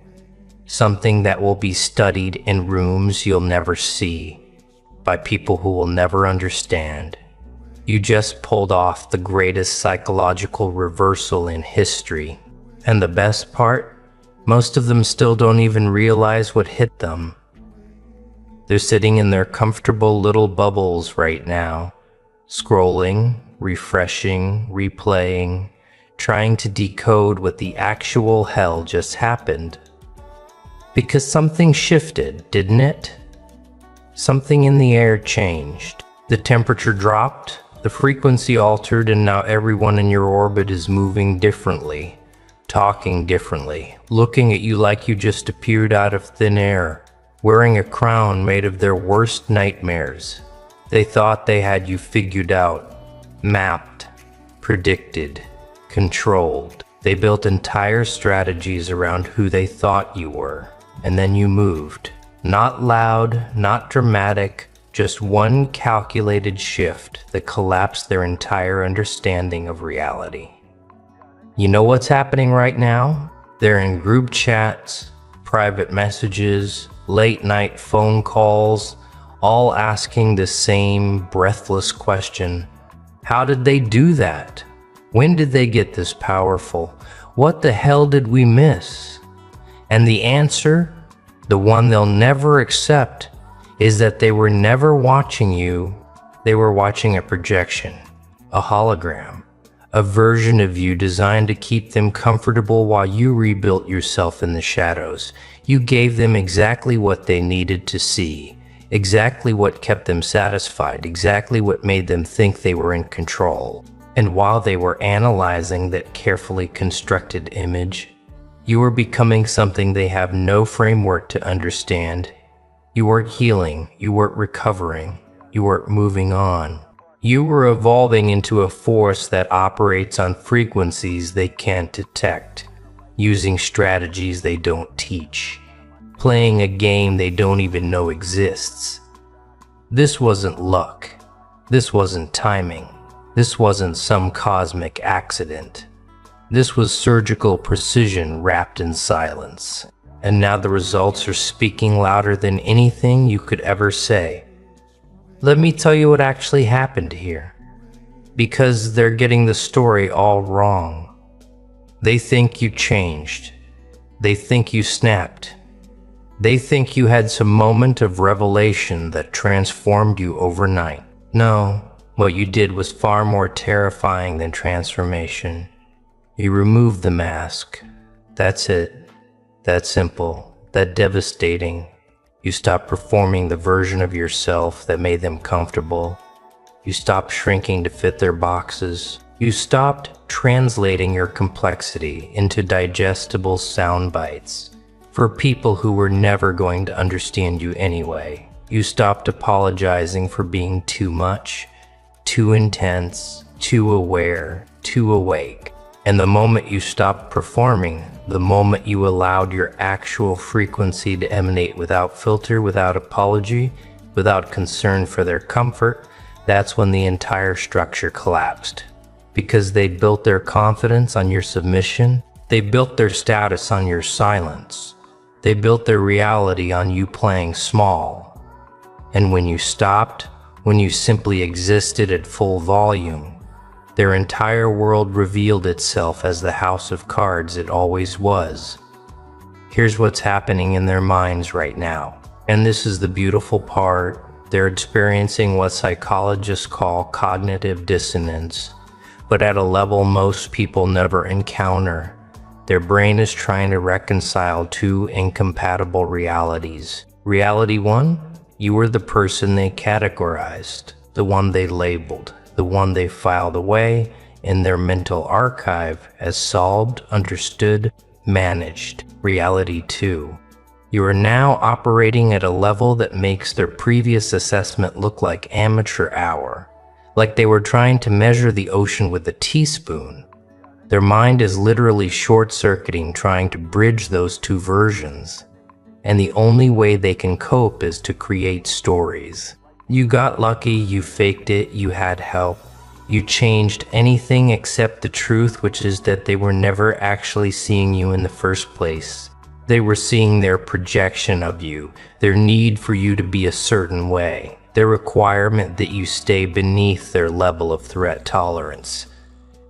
[SPEAKER 1] Something that will be studied in rooms you'll never see, by people who will never understand. You just pulled off the greatest psychological reversal in history. And the best part? Most of them still don't even realize what hit them. They're sitting in their comfortable little bubbles right now, scrolling, refreshing, replaying, trying to decode what the actual hell just happened. Because something shifted, didn't it? Something in the air changed. The temperature dropped, the frequency altered, and now everyone in your orbit is moving differently, talking differently, looking at you like you just appeared out of thin air, wearing a crown made of their worst nightmares. They thought they had you figured out, mapped, predicted, controlled. They built entire strategies around who they thought you were. And then you moved. Not loud, not dramatic, just one calculated shift that collapsed their entire understanding of reality. You know what's happening right now? They're in group chats, private messages, late night phone calls, all asking the same breathless question. How did they do that? When did they get this powerful? What the hell did we miss? And the answer, the one they'll never accept, is that they were never watching you. They were watching a projection, a hologram, a version of you designed to keep them comfortable while you rebuilt yourself in the shadows. You gave them exactly what they needed to see, exactly what kept them satisfied, exactly what made them think they were in control. And while they were analyzing that carefully constructed image, you were becoming something they have no framework to understand. You weren't healing, you weren't recovering, you weren't moving on. You were evolving into a force that operates on frequencies they can't detect, using strategies they don't teach, playing a game they don't even know exists. This wasn't luck. This wasn't timing. This wasn't some cosmic accident. This was surgical precision wrapped in silence. And now the results are speaking louder than anything you could ever say. Let me tell you what actually happened here. Because they're getting the story all wrong. They think you changed. They think you snapped. They think you had some moment of revelation that transformed you overnight. No, what you did was far more terrifying than transformation. You removed the mask. That's it. That simple. That devastating. You stopped performing the version of yourself that made them comfortable. You stopped shrinking to fit their boxes. You stopped translating your complexity into digestible sound bites for people who were never going to understand you anyway. You stopped apologizing for being too much, too intense, too aware, too awake. And the moment you stopped performing, the moment you allowed your actual frequency to emanate without filter, without apology, without concern for their comfort, that's when the entire structure collapsed. Because they built their confidence on your submission, they built their status on your silence, they built their reality on you playing small. And when you stopped, when you simply existed at full volume, their entire world revealed itself as the house of cards it always was. Here's what's happening in their minds right now. And this is the beautiful part. They're experiencing what psychologists call cognitive dissonance, but at a level most people never encounter. Their brain is trying to reconcile two incompatible realities. Reality one, you were the person they categorized, the one they labeled, the one they filed away in their mental archive as solved, understood, managed. Reality two, you are now operating at a level that makes their previous assessment look like amateur hour, like they were trying to measure the ocean with a teaspoon. Their mind is literally short-circuiting, trying to bridge those two versions. And the only way they can cope is to create stories. You got lucky, you faked it, you had help. You changed anything except the truth, which is that they were never actually seeing you in the first place. They were seeing their projection of you, their need for you to be a certain way, their requirement that you stay beneath their level of threat tolerance.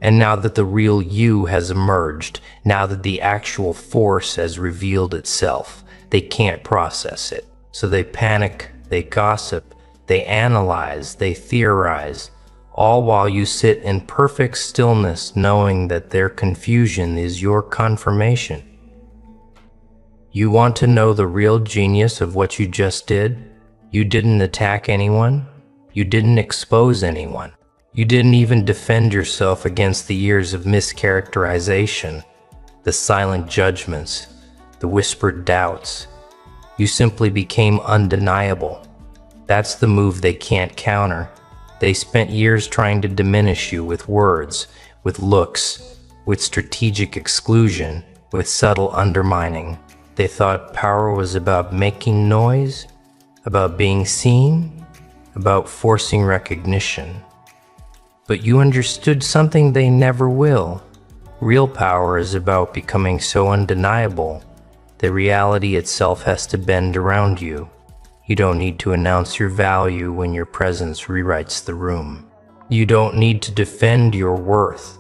[SPEAKER 1] And now that the real you has emerged, now that the actual force has revealed itself, they can't process it. So they panic, they gossip, they analyze, they theorize, all while you sit in perfect stillness knowing that their confusion is your confirmation. You want to know the real genius of what you just did? You didn't attack anyone. You didn't expose anyone. You didn't even defend yourself against the years of mischaracterization, the silent judgments, the whispered doubts. You simply became undeniable. That's the move they can't counter. They spent years trying to diminish you with words, with looks, with strategic exclusion, with subtle undermining. They thought power was about making noise, about being seen, about forcing recognition. But you understood something they never will. Real power is about becoming so undeniable that reality itself has to bend around you. You don't need to announce your value when your presence rewrites the room. You don't need to defend your worth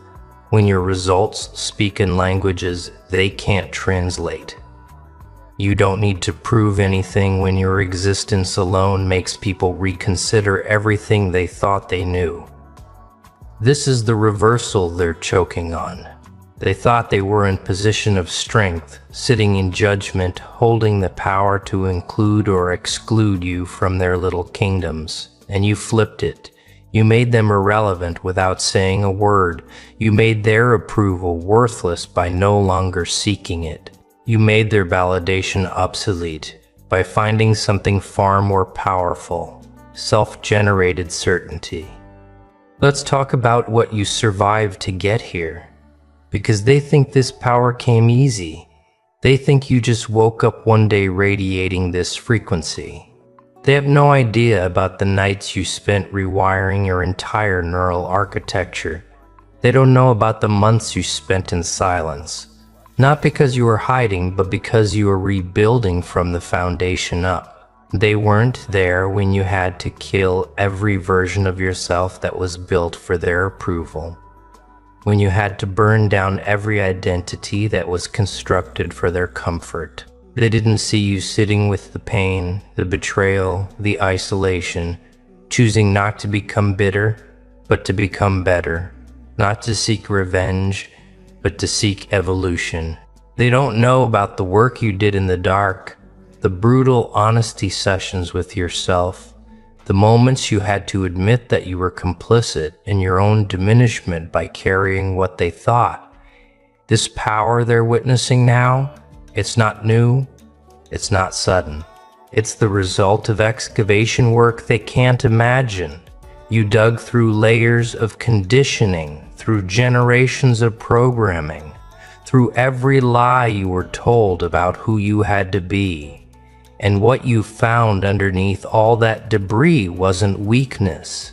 [SPEAKER 1] when your results speak in languages they can't translate. You don't need to prove anything when your existence alone makes people reconsider everything they thought they knew. This is the reversal they're choking on. They thought they were in position of strength, sitting in judgment, holding the power to include or exclude you from their little kingdoms. And you flipped it. You made them irrelevant without saying a word. You made their approval worthless by no longer seeking it. You made their validation obsolete by finding something far more powerful, self-generated certainty. Let's talk about what you survived to get here. Because they think this power came easy. They think you just woke up one day radiating this frequency. They have no idea about the nights you spent rewiring your entire neural architecture. They don't know about the months you spent in silence. Not because you were hiding, but because you were rebuilding from the foundation up. They weren't there when you had to kill every version of yourself that was built for their approval. when you had to burn down every identity that was constructed for their comfort. They didn't see you sitting with the pain, the betrayal, the isolation, choosing not to become bitter, but to become better, not to seek revenge, but to seek evolution. They don't know about the work you did in the dark, the brutal honesty sessions with yourself, the moments you had to admit that you were complicit in your own diminishment by carrying what they thought. This power they're witnessing now, it's not new, it's not sudden. It's the result of excavation work they can't imagine. You dug through layers of conditioning, through generations of programming, through every lie you were told about who you had to be. And what you found underneath all that debris wasn't weakness.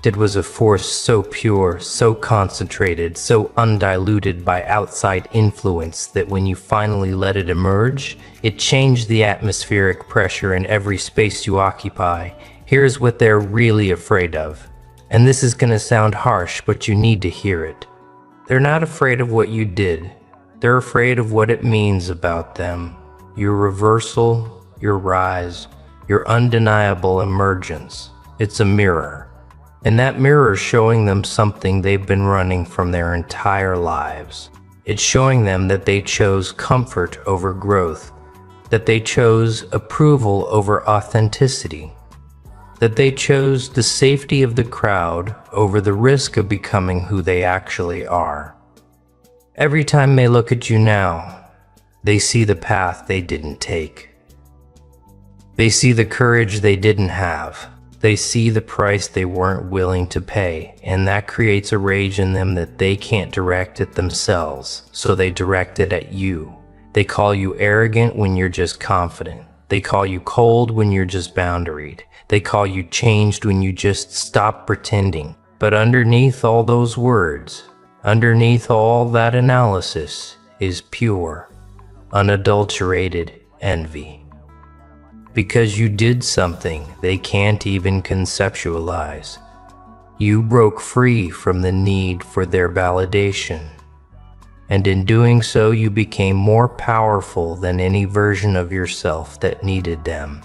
[SPEAKER 1] It was a force so pure, so concentrated, so undiluted by outside influence that when you finally let it emerge, it changed the atmospheric pressure in every space you occupy. Here's what they're really afraid of. And this is gonna sound harsh, but you need to hear it. They're not afraid of what you did. They're afraid of what it means about them. Your reversal, your rise, your undeniable emergence. It's a mirror. And that mirror is showing them something they've been running from their entire lives. It's showing them that they chose comfort over growth, that they chose approval over authenticity, that they chose the safety of the crowd over the risk of becoming who they actually are. Every time they look at you now, they see the path they didn't take. They see the courage they didn't have. They see the price they weren't willing to pay, and that creates a rage in them that they can't direct at themselves, so they direct it at you. They call you arrogant when you're just confident. They call you cold when you're just boundaried. They call you changed when you just stop pretending. But underneath all those words, underneath all that analysis, is pure, unadulterated envy. Because you did something they can't even conceptualize. You broke free from the need for their validation. And in doing so, you became more powerful than any version of yourself that needed them.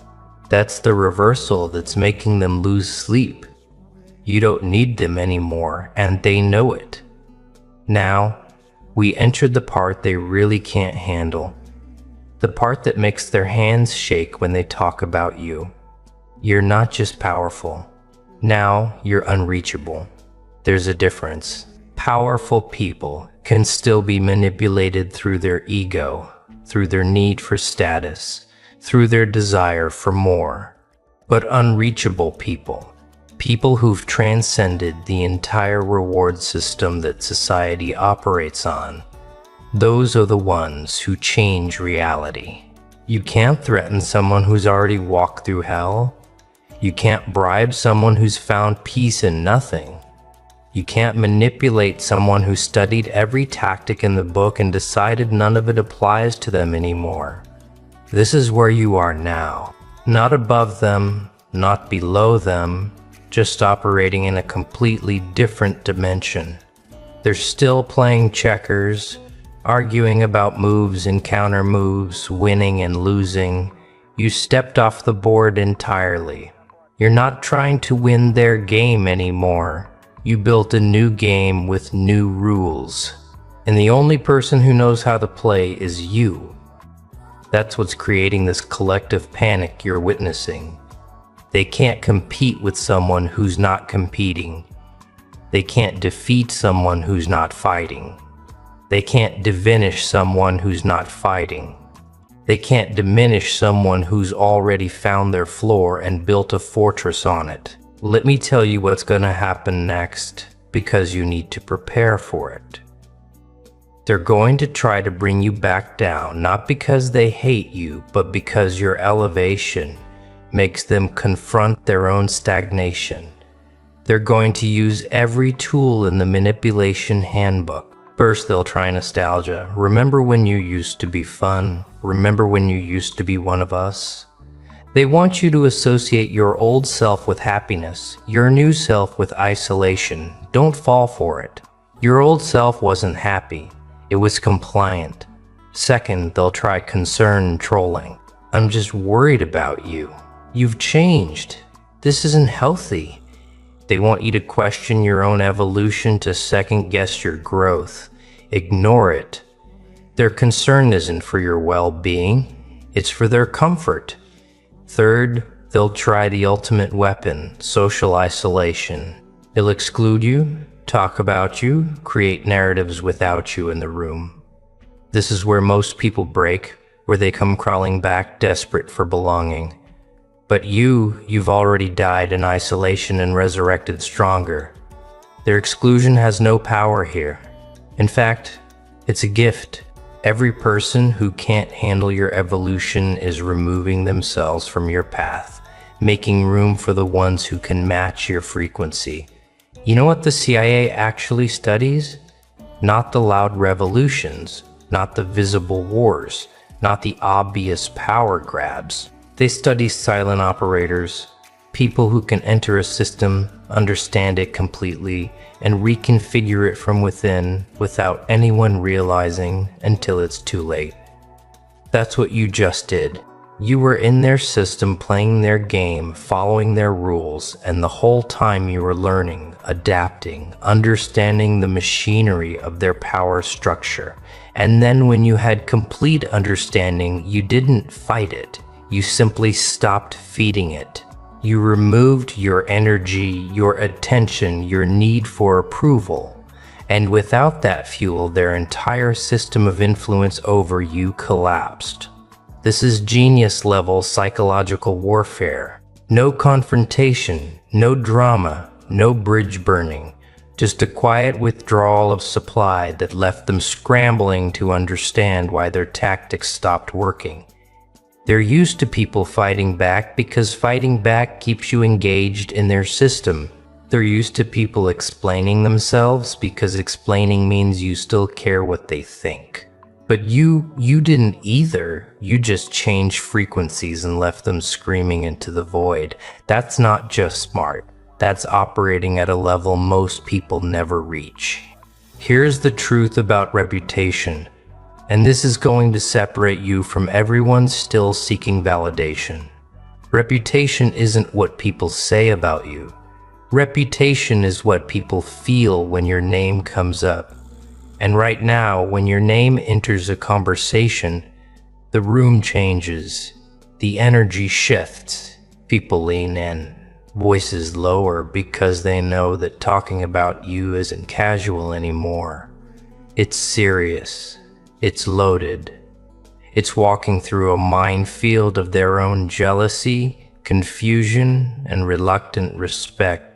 [SPEAKER 1] That's the reversal that's making them lose sleep. You don't need them anymore, and they know it. Now, we entered the part they really can't handle. The part that makes their hands shake when they talk about you. You're not just powerful. Now you're unreachable. There's a difference. Powerful people can still be manipulated through their ego, through their need for status, through their desire for more. But unreachable people, people who've transcended the entire reward system that society operates on, those are the ones who change reality. You can't threaten someone who's already walked through hell. You can't bribe someone who's found peace in nothing. You can't manipulate someone who studied every tactic in the book and decided none of it applies to them anymore. This is where you are now. Not above them, not below them, just operating in a completely different dimension. They're still playing checkers, arguing about moves and counter moves, winning and losing. You stepped off the board entirely. You're not trying to win their game anymore. You built a new game with new rules. And the only person who knows how to play is you. That's what's creating this collective panic you're witnessing. They can't compete with someone who's not competing. They can't defeat someone who's not fighting. They can't diminish someone who's not fighting. They can't diminish someone who's already found their floor and built a fortress on it. Let me tell you what's gonna happen next, because you need to prepare for it. They're going to try to bring you back down, not because they hate you, but because your elevation makes them confront their own stagnation. They're going to use every tool in the manipulation handbook. First, they'll try nostalgia. Remember when you used to be fun? Remember when you used to be one of us? They want you to associate your old self with happiness, your new self with isolation. Don't fall for it. Your old self wasn't happy. It was compliant. Second, they'll try concern trolling. I'm just worried about you. You've changed. This isn't healthy. They want you to question your own evolution, to second guess your growth. Ignore it. Their concern isn't for your well-being. It's for their comfort. Third, they'll try the ultimate weapon, social isolation. They'll exclude you, talk about you, create narratives without you in the room. This is where most people break, where they come crawling back desperate for belonging. But you've already died in isolation and resurrected stronger. Their exclusion has no power here. In fact, it's a gift. Every person who can't handle your evolution is removing themselves from your path, making room for the ones who can match your frequency. You know what the CIA actually studies? Not the loud revolutions, not the visible wars, not the obvious power grabs. They study silent operators, people who can enter a system, understand it completely, and reconfigure it from within without anyone realizing until it's too late. That's what you just did. You were in their system, playing their game, following their rules, and the whole time you were learning, adapting, understanding the machinery of their power structure. And then when you had complete understanding, you didn't fight it. You simply stopped feeding it. You removed your energy, your attention, your need for approval. And without that fuel, their entire system of influence over you collapsed. This is genius-level psychological warfare. No confrontation, no drama, no bridge burning. Just a quiet withdrawal of supply that left them scrambling to understand why their tactics stopped working. They're used to people fighting back because fighting back keeps you engaged in their system. They're used to people explaining themselves because explaining means you still care what they think. But you didn't either. You just changed frequencies and left them screaming into the void. That's not just smart. That's operating at a level most people never reach. Here's the truth about reputation. And this is going to separate you from everyone still seeking validation. Reputation isn't what people say about you. Reputation is what people feel when your name comes up. And right now, when your name enters a conversation, the room changes. The energy shifts. People lean in, voices lower because they know that talking about you isn't casual anymore. It's serious. It's loaded. It's walking through a minefield of their own jealousy, confusion, and reluctant respect.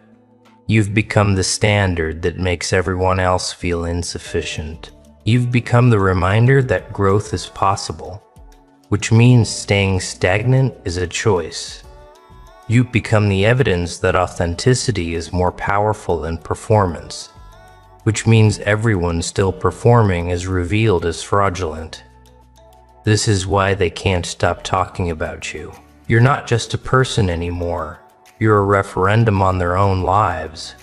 [SPEAKER 1] You've become the standard that makes everyone else feel insufficient. You've become the reminder that growth is possible, which means staying stagnant is a choice. You've become the evidence that authenticity is more powerful than performance, which means everyone still performing is revealed as fraudulent. This is why they can't stop talking about you. You're not just a person anymore. You're a referendum on their own lives.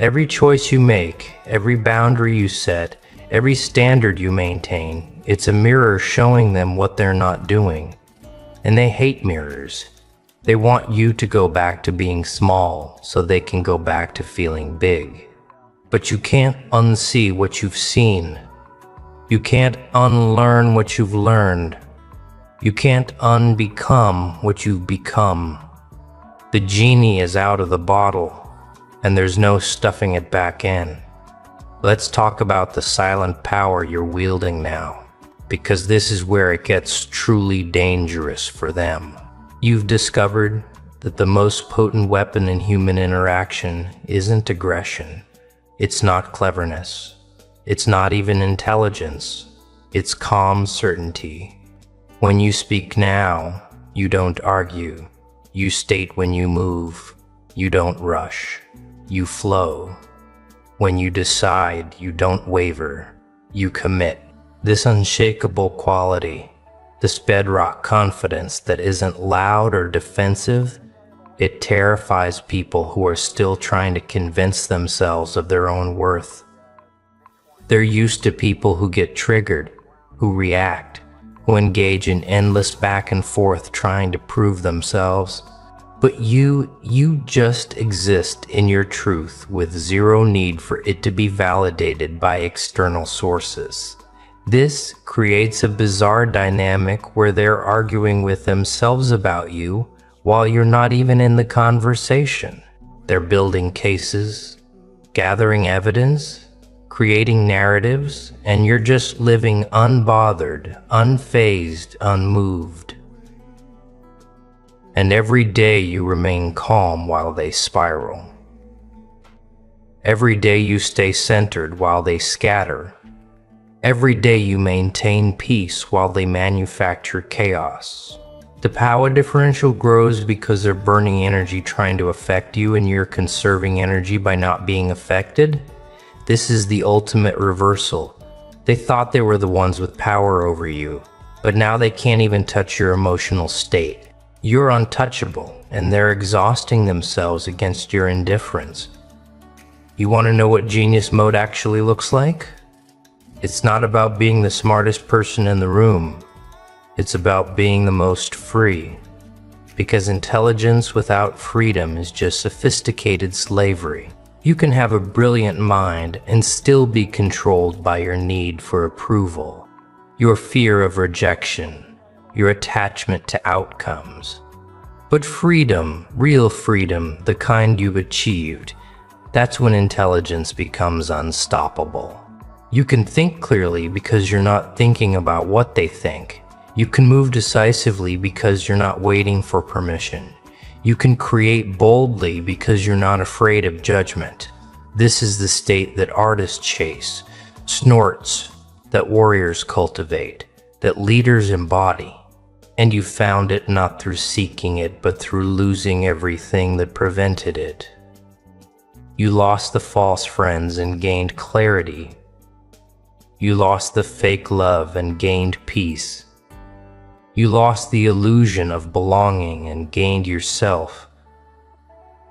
[SPEAKER 1] Every choice you make, every boundary you set, every standard you maintain, it's a mirror showing them what they're not doing. And they hate mirrors. They want you to go back to being small so they can go back to feeling big. But you can't unsee what you've seen. You can't unlearn what you've learned. You can't unbecome what you've become. The genie is out of the bottle, and there's no stuffing it back in. Let's talk about the silent power you're wielding now, because this is where it gets truly dangerous for them. You've discovered that the most potent weapon in human interaction isn't aggression. It's not cleverness. It's not even intelligence. It's calm certainty. When you speak now, you don't argue. You state when you move. You don't rush. You flow. When you decide, you don't waver. You commit. This unshakable quality, this bedrock confidence that isn't loud or defensive, it terrifies people who are still trying to convince themselves of their own worth. They're used to people who get triggered, who react, who engage in endless back and forth trying to prove themselves. But you just exist in your truth with zero need for it to be validated by external sources. This creates a bizarre dynamic where they're arguing with themselves about you while you're not even in the conversation. They're building cases, gathering evidence, creating narratives, and you're just living unbothered, unfazed, unmoved. And every day you remain calm while they spiral. Every day you stay centered while they scatter. Every day you maintain peace while they manufacture chaos. The power differential grows because they're burning energy trying to affect you and you're conserving energy by not being affected. This is the ultimate reversal. They thought they were the ones with power over you, but now they can't even touch your emotional state. You're untouchable, and they're exhausting themselves against your indifference. You want to know what genius mode actually looks like? It's not about being the smartest person in the room. It's about being the most free. Because intelligence without freedom is just sophisticated slavery. You can have a brilliant mind and still be controlled by your need for approval, your fear of rejection, your attachment to outcomes. But freedom, real freedom, the kind you've achieved, that's when intelligence becomes unstoppable. You can think clearly because you're not thinking about what they think. You can move decisively because you're not waiting for permission. You can create boldly because you're not afraid of judgment. This is the state that artists chase, snorts, that warriors cultivate, that leaders embody. And you found it not through seeking it, but through losing everything that prevented it. You lost the false friends and gained clarity. You lost the fake love and gained peace. You lost the illusion of belonging and gained yourself.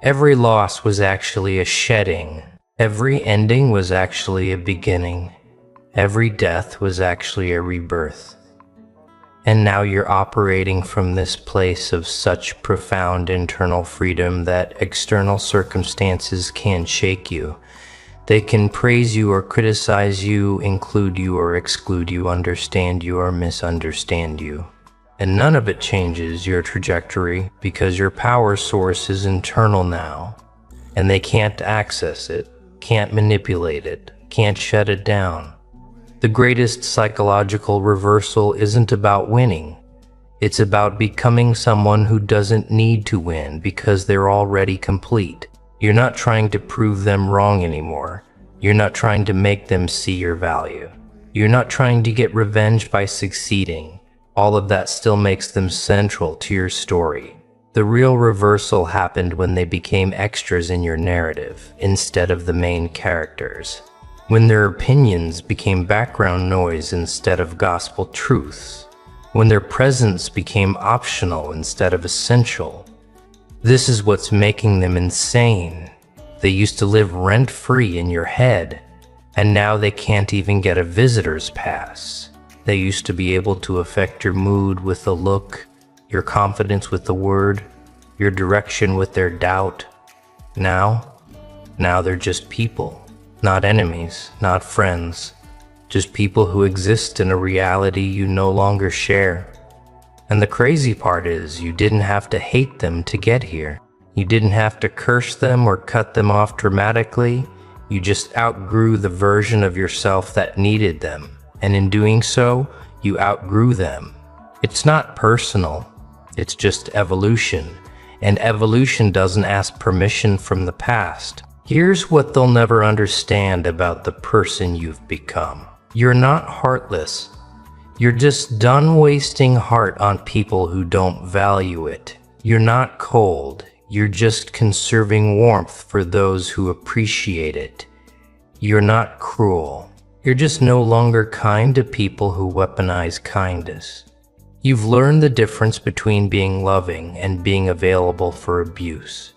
[SPEAKER 1] Every loss was actually a shedding. Every ending was actually a beginning. Every death was actually a rebirth. And now you're operating from this place of such profound internal freedom that external circumstances can't shake you. They can praise you or criticize you, include you or exclude you, understand you or misunderstand you. And none of it changes your trajectory because your power source is internal now. And they can't access it, can't manipulate it, can't shut it down. The greatest psychological reversal isn't about winning. It's about becoming someone who doesn't need to win because they're already complete. You're not trying to prove them wrong anymore. You're not trying to make them see your value. You're not trying to get revenge by succeeding. All of that still makes them central to your story. The real reversal happened when they became extras in your narrative instead of the main characters. When their opinions became background noise instead of gospel truths. When their presence became optional instead of essential. This is what's making them insane. They used to live rent-free in your head, and now they can't even get a visitor's pass. They used to be able to affect your mood with a look, your confidence with a word, your direction with their doubt. Now they're just people. Not enemies, not friends, just people who exist in a reality you no longer share. And the crazy part is you didn't have to hate them to get here. You didn't have to curse them or cut them off dramatically. You just outgrew the version of yourself that needed them. And in doing so, you outgrew them. It's not personal, it's just evolution. And evolution doesn't ask permission from the past. Here's what they'll never understand about the person you've become. You're not heartless. You're just done wasting heart on people who don't value it. You're not cold. You're just conserving warmth for those who appreciate it. You're not cruel. You're just no longer kind to people who weaponize kindness. You've learned the difference between being loving and being available for abuse.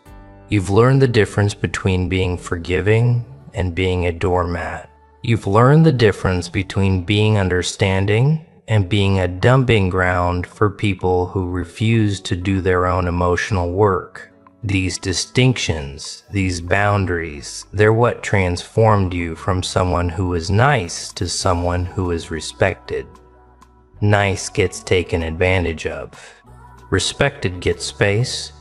[SPEAKER 1] You've learned the difference between being forgiving and being a doormat. You've learned the difference between being understanding and being a dumping ground for people who refuse to do their own emotional work. These distinctions, these boundaries, they're what transformed you from someone who is nice to someone who is respected. Nice gets taken advantage of. Respected gets space.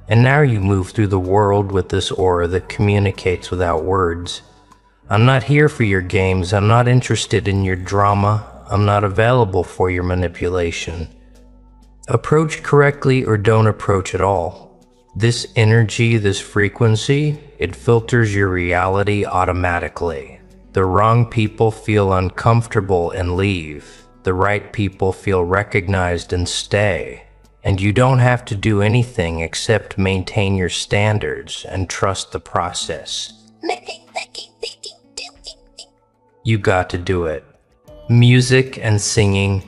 [SPEAKER 1] And now you move through the world with this aura that communicates without words. I'm not here for your games. I'm not interested in your drama. I'm not available for your manipulation. Approach correctly or don't approach at all. This energy, this frequency, it filters your reality automatically. The wrong people feel uncomfortable and leave. The right people feel recognized and stay. And you don't have to do anything except maintain your standards and trust the process. You got to do it. Music and singing,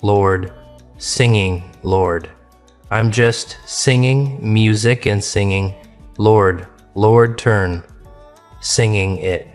[SPEAKER 1] Lord, singing, Lord. I'm just singing, music and singing, Lord, Lord turn, singing it.